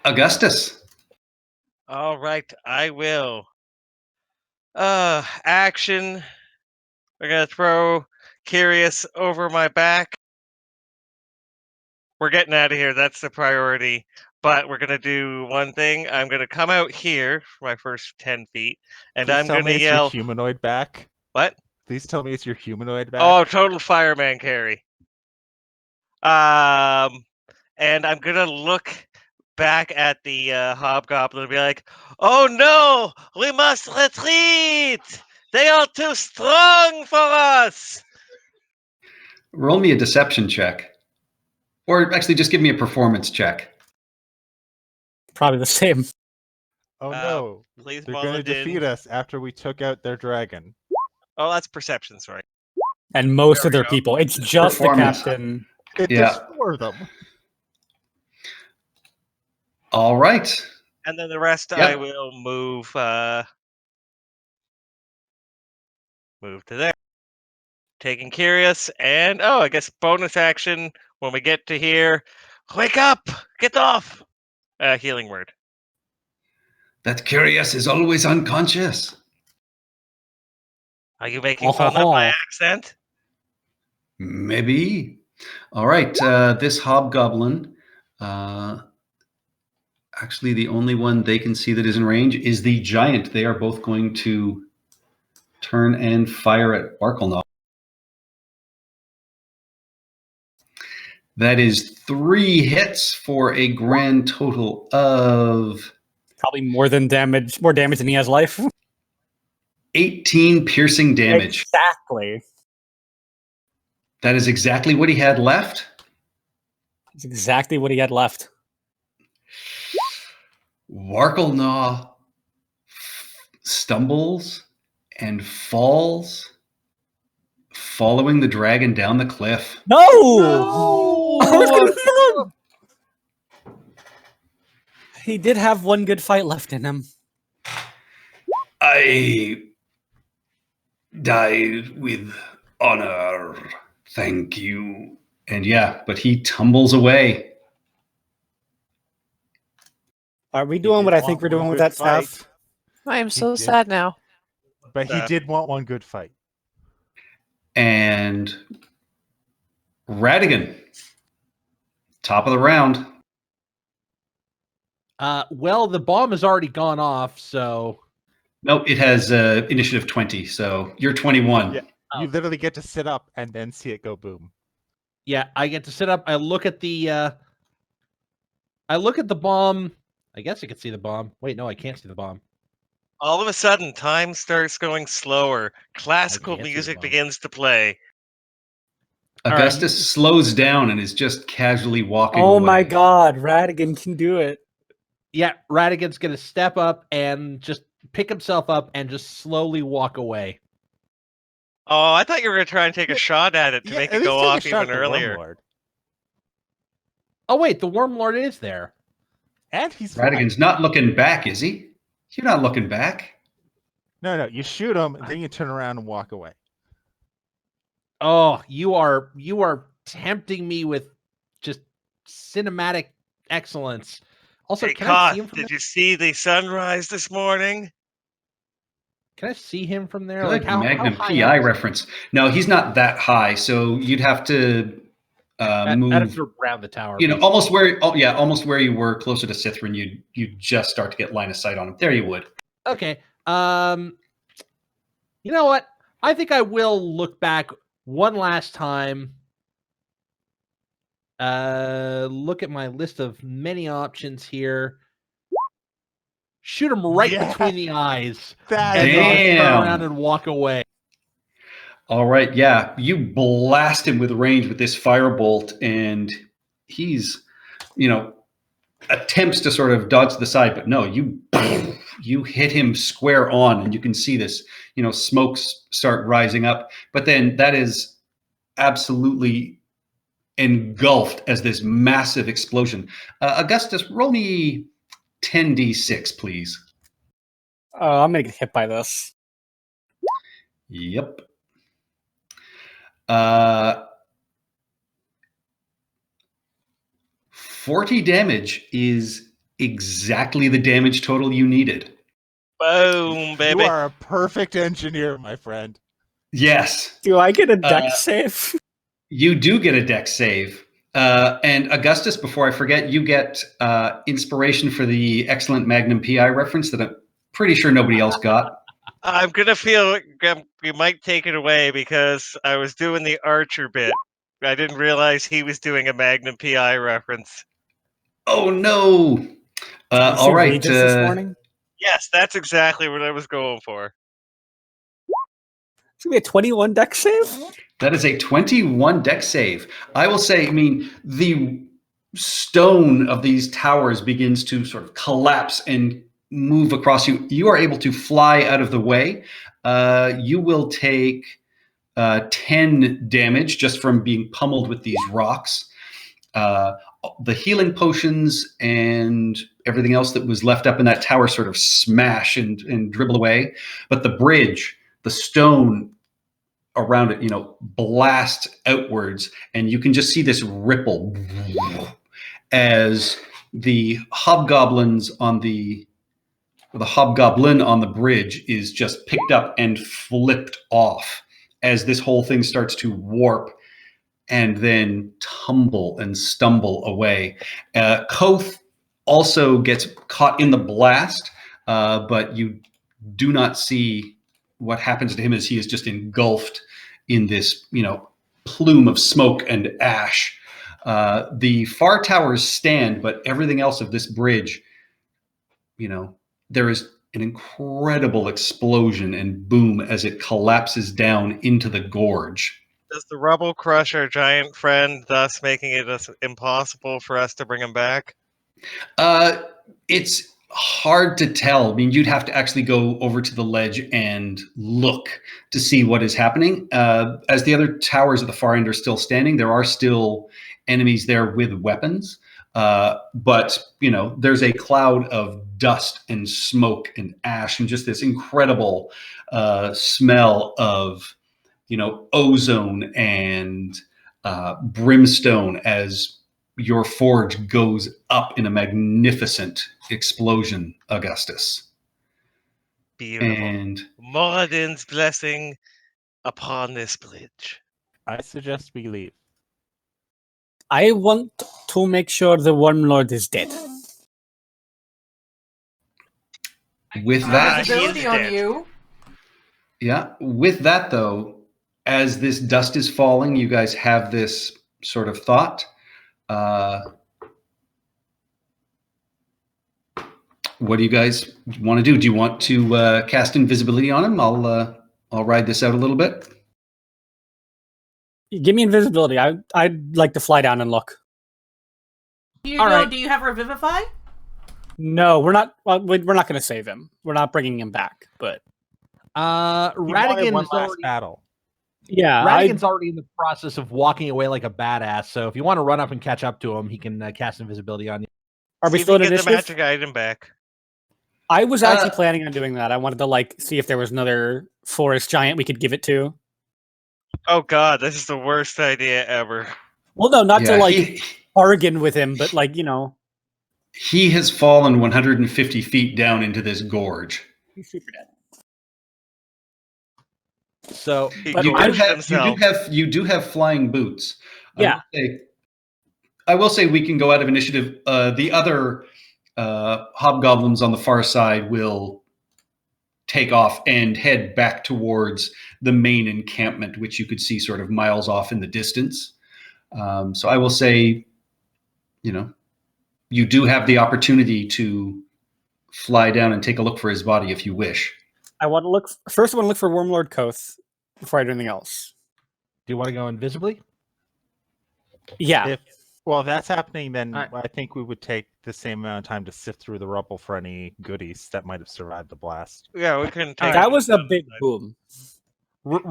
Augustus. All right, I will. Action. We're gonna throw Curious over my back. We're getting out of here. That's the priority. But we're gonna do one thing. I'm gonna come out here for my first 10 feet, and Please I'm tell gonna me it's yell. your humanoid back. What? Please tell me it's your humanoid back. Oh, total fireman carry. And I'm gonna look back at the hobgoblin and be like, "Oh no, we must retreat. They are too strong for us." Roll me a deception check. Or actually, just give me a performance check. Probably the same. Oh no, Please they're roll going to it in. defeat us after we took out their dragon. Oh, that's perception, sorry. And most There of we their go. people. It's just the Performance. captain. It Yeah. does 4 of them. All right. And then the rest I will move move to there. Taking Curious, and I guess bonus action when we get to here. Wake up! Get off! Healing word. That Curious is always unconscious. Are you making fun of my accent? Maybe. All right. This hobgoblin, actually the only one they can see that is in range is the giant. They are both going to turn and fire at Barklenaw. That is 3 hits for a grand total of Probably more damage than he has life. 18 piercing damage. Exactly. That is exactly what he had left. That's exactly what he had left. Warklenaw stumbles and falls, following the dragon down the cliff. No! He did have one good fight left in him. I died with honor. Thank you. And yeah, but he tumbles away. Are we doing what I think we're doing with that fight. staff? I am so did. sad now. But he did want one good fight. And Radigan, top of the round. Well, the bomb has already gone off, so No, it has initiative 20, so you're 21. Yeah. You literally get to sit up and then see it go boom. yeah, I get to sit up. I look at the bomb. I guess I can see the bomb. Wait, no, I can't see the bomb. All of a sudden, time starts going slower. Classical can't see the music bomb. begins to play. Augustus slows down and is just casually walking Oh away. my god, Radigan can do it. Yeah, Radigan's gonna step up and just pick himself up and just slowly walk away. Oh, I thought you were going to try and take a shot at it to make at it go least take a off shot even at the earlier. Wormlord. Oh wait, the Wormlord is there. And he's fine. Radigan's not looking back, is he? You're not looking back. No, you shoot him, and then you turn around and walk away. Oh, you are tempting me with just cinematic excellence. Also, Hey, can I see Koth, him from did you see the sunrise this morning? Can I see him from there? Good Like how Magnum high PI up is he? reference. No, he's not that high, so you'd have to move. That's around the tower. You know, basically. almost where you were, closer to Sithrin. You'd just start to get line of sight on him. There you would. Okay. You know what? I think I will look back one last time. Look at my list of many options here. Shoot him right Yeah. between the eyes. That And is then Damn. turn around and walk away. All right, yeah, you blast him with range with this firebolt, and he's, attempts to sort of dodge to the side, but no, you hit him square on, and you can see this, smokes start rising up, but then that is absolutely engulfed as this massive explosion. Augustus, roll me 10d6, please. I'm gonna get hit by this. Yep. 40 damage is exactly the damage total you needed. Boom, baby. You are a perfect engineer, my friend. Yes, Do I get a dex save? you do get a dex save. And Augustus, before I forget, you get inspiration for the excellent Magnum PI reference that I'm pretty sure nobody else got. I'm gonna feel you might take it away because I was doing the Archer bit. I didn't realize he was doing a Magnum PI reference. Oh no! Did you All see right. Regis this morning? Yes, that's exactly what I was going for. It's gonna be a 21 dex save. That is a 21 dex save. I will say, the stone of these towers begins to sort of collapse and move across you. You are able to fly out of the way. You will take 10 damage just from being pummeled with these rocks. The healing potions and everything else that was left up in that tower sort of smash and dribble away. But the bridge, the stone around it, blast outwards, and you can just see this ripple as the hobgoblin on the bridge is just picked up and flipped off as this whole thing starts to warp and then tumble and stumble away. Koth also gets caught in the blast, but you do not see what happens to him as he is just engulfed in this, plume of smoke and ash. The far towers stand, but everything else of this bridge, there is an incredible explosion and boom as it collapses down into the gorge. Does the rubble crush our giant friend, thus making it impossible for us to bring him back? It's hard to tell. You'd have to actually go over to the ledge and look to see what is happening. As the other towers at the far end are still standing, there are still enemies there with weapons. But, there's a cloud of dust and smoke and ash and just this incredible smell of, ozone and brimstone as your forge goes up in a magnificent explosion, Augustus. Beautiful. And Moradin's blessing upon this bridge. I suggest we leave. I want to make sure the Wormlord is dead. with that, Invisibility he's on dead. you. yeah, with that though, as this dust is falling, you guys have this sort of thought. What do you guys want to do? Do you want to cast invisibility on him? I'll ride this out a little bit. Give me invisibility. I'd like to fly down and look. Do you All know? right. Do you have Revivify? No, we're not. Well, we're not going to save him. We're not bringing him back. But He wanted Radigan one is last already, battle. yeah, Radigan's already in the process of walking away like a badass. So if you want to run up and catch up to him, he can cast invisibility on you. are we See if still we in get the initiative? magic item back. I was actually planning on doing that. I wanted to see if there was another forest giant we could give it to. Oh god, this is the worst idea ever. Well, no, not Yeah, to bargain with him, but he has fallen 150 feet down into this gorge. he's super dead. So He But You gorged do himself. have flying boots. Yeah. I will say we can go out of initiative. The other hobgoblins on the far side will take off and head back towards the main encampment, which you could see sort of miles off in the distance. So I will say, you do have the opportunity to fly down and take a look for his body if you wish. I want to look first. I want to look for Wormlord Koth before I do anything else. do you want to go invisibly? Yeah. If that's happening, then Alright. I think we would take the same amount of time to sift through the rubble for any goodies that might have survived the blast. Yeah, we couldn't take That it. was a big boom.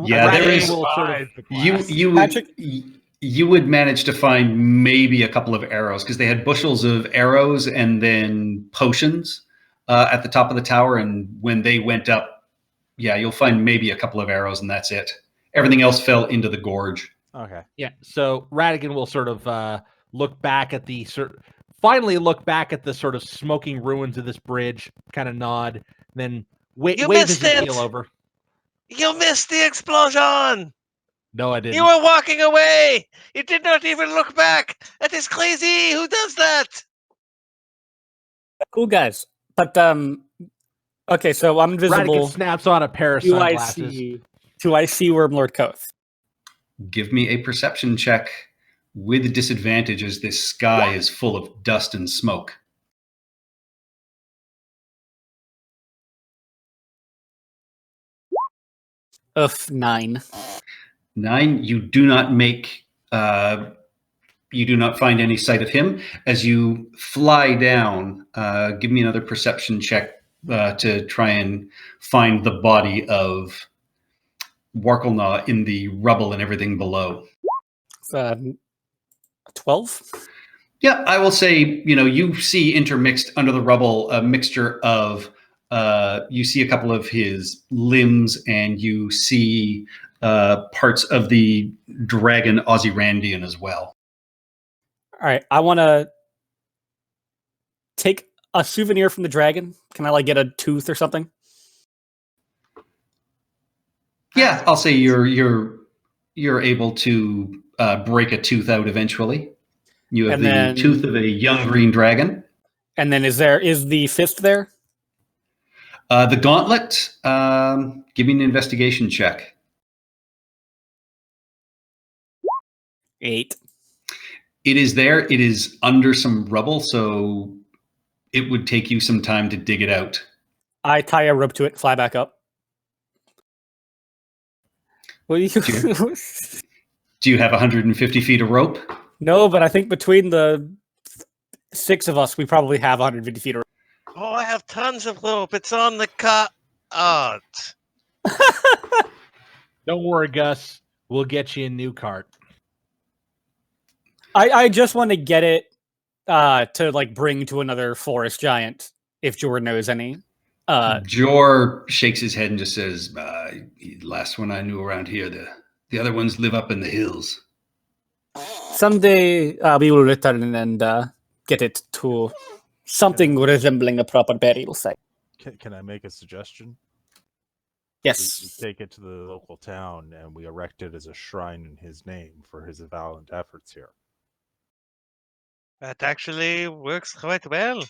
Yeah, there Radigan is- will sort of You you would manage to find maybe a couple of arrows because they had bushels of arrows and then potions at the top of the tower. And when they went up, yeah, you'll find maybe a couple of arrows and that's it. Everything else fell into the gorge. Okay. Yeah. So Radigan will sort of look back at the finally look back at the sort of smoking ruins of this bridge, kind of nod, then wave You his missed it! heel over. You missed the explosion! No, I didn't. You were walking away! You did not even look back! That is crazy! Who does that? Cool guys. But okay, so I'm invisible. Radigan snaps on a pair of Do I sunglasses. see Wormlord Koth? Give me a perception check with disadvantage as this sky is full of dust and smoke. Of 9. 9, you do not make, you do not find any sight of him. As you fly down, give me another perception check to try and find the body of Warkelnaw in the rubble and everything below. 12. Yeah, I will say, you see intermixed under the rubble a mixture of, you see a couple of his limbs and you see parts of the dragon Ozyrandian as well. All right, I want to take a souvenir from the dragon. Can I get a tooth or something? Yeah, I'll say you're able to break a tooth out eventually. You have And the then- tooth of a young green dragon. And then is the fist there? The gauntlet, give me an investigation check. 8. It is there. It is under some rubble, so it would take you some time to dig it out. I tie a rope to it, fly back up. Well, you Do you have 150 feet of rope? No, but I think between the 6 of us, we probably have 150 feet of rope. Oh, I have tons of rope. It's on the cart. Don't worry, Gus. We'll get you a new cart. I just want to get it to bring to another forest giant if Jordan knows any. Jor shakes his head and just says, last one I knew around here, the other ones live up in the hills. Someday we will return and get it to something resembling a proper burial site. Can I make a suggestion? Yes. We take it to the local town and we erect it as a shrine in his name for his valiant efforts here. That actually works quite well.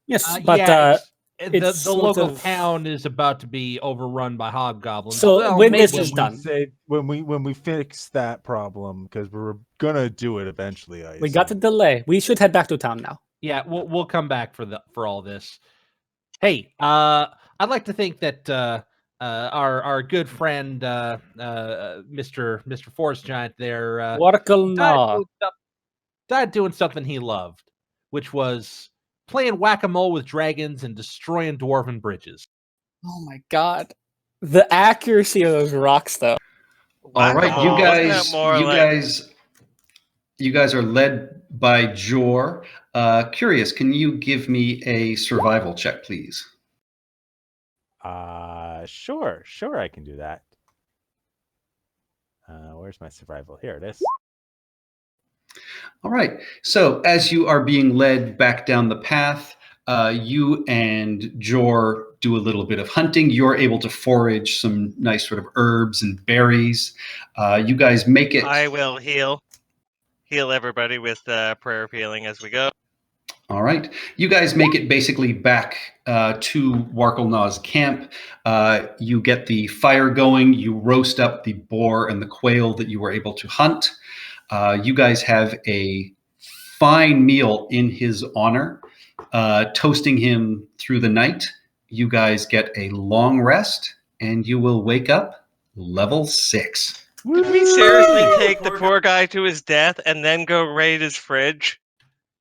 Yes, but it's the local sort of- town is about to be overrun by hobgoblins. So when this maybe is done, When we fix that problem, because we're gonna do it eventually. we got the delay. We should head back to town now. Yeah, we'll come back for all this. Hey, I'd like to think that our good friend Mr. Forest Giant there Warkelnaw. died doing something he loved, which was playing whack-a-mole with dragons and destroying dwarven bridges. Oh my god. The accuracy of those rocks though. All right, Wow. you guys are led by Jor. Curious, can you give me a survival check, please? Sure, I can do that. Where's my survival? Here it is. All right. So as you are being led back down the path, you and Jor do a little bit of hunting. You're able to forage some nice sort of herbs and berries. You guys make it. I will heal everybody with prayer of healing as we go. All right. You guys make it basically back to Warkelnaw's camp. You get the fire going. You roast up the boar and the quail that you were able to hunt. You guys have a fine meal in his honor, toasting him through the night. You guys get a long rest, and you will wake up level 6. Did we seriously take the poor guy to his death and then go raid his fridge?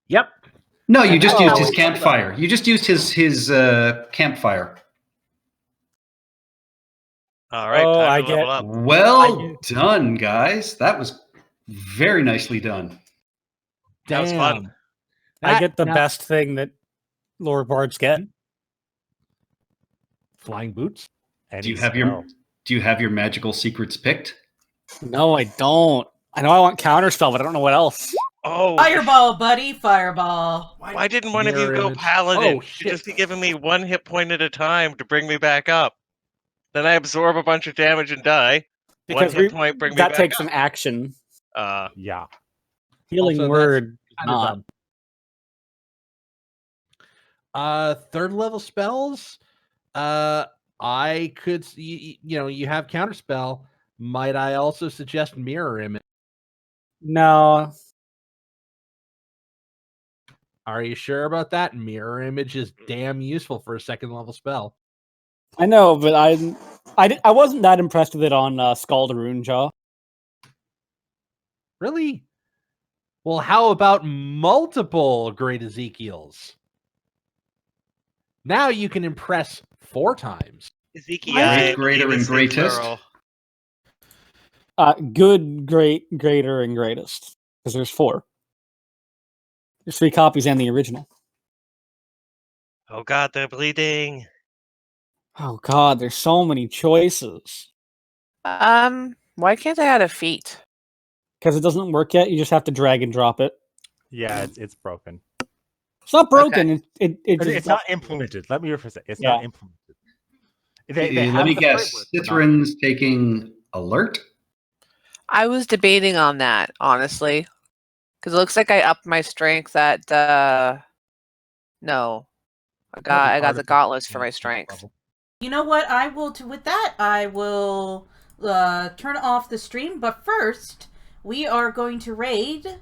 Yep. No, you just used his campfire. You just used his campfire. All right, Oh, time I to level get- up. Well done, guys. That was very nicely done. That was fun. I get the now- best thing that lower bards get. flying boots. Any Do you have spell. your magical secrets picked? No, I don't. I know I want counterspell, but I don't know what else. Oh, Fireball, buddy, fireball. why didn't one of you Mirror go image. paladin? Oh, You'd shit. just be giving me 1 hit point at a time to bring me back up. Then I absorb a bunch of damage and die. Because 1 hit point, bring me that back takes up. an action. Yeah. Healing Also, that's word, kind of not. dumb. Third level spells. I could, you have counterspell. Might I also suggest mirror image? No. Are you sure about that? Mirror image is damn useful for a second level spell. I know, but I wasn't that impressed with it on Scald Runejaw. Really? Well, how about multiple Great Ezekiels? Now you can impress 4 times. Ezekiel, Great, greater, and greatest. Good, great, greater, and greatest. Because there's 4. There's 3 copies and the original. Oh god, they're bleeding. Oh god, there's so many choices. Why can't I add a feat? Because it doesn't work yet, you just have to drag and drop it. Yeah, it's broken. It's not broken. But it's not implemented. Let me rephrase it. It's not implemented. They Let have me the guess. framework, but not- Cithrin's taking alert. I was debating on that, honestly. Because it looks like I upped my strength at no. I got the gauntlets for my strength. You know what? I will with that. I will turn off the stream. But first, we are going to raid.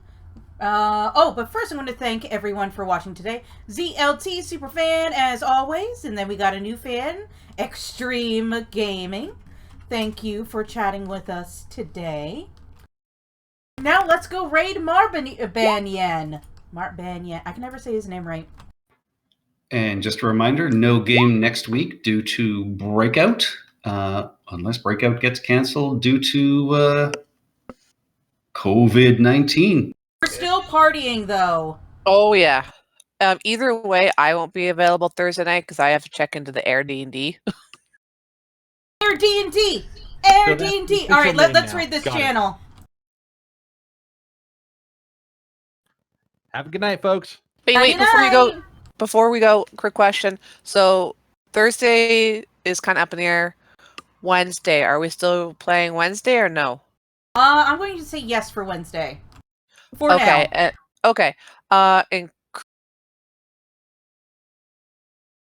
But first, I'm going to thank everyone for watching today. ZLT Superfan, as always, and then we got a new fan, Extreme Gaming. Thank you for chatting with us today. Now let's go raid Marbanyan. Marbanyan. I can never say his name right. And just a reminder, no game next week due to Breakout, unless Breakout gets canceled due to COVID-19. We're still partying, though. Oh yeah. Either way, I won't be available Thursday night because I have to check into the Air D&D. Air D&D! Air So that's D&D! official Alright, name let's now. read this Got it. channel. Have a good night, folks. Wait, before we go, quick question. So Thursday is kind of up in the air. Wednesday, are we still playing Wednesday or no? I'm going to say yes for Wednesday. For Okay. now. Okay. In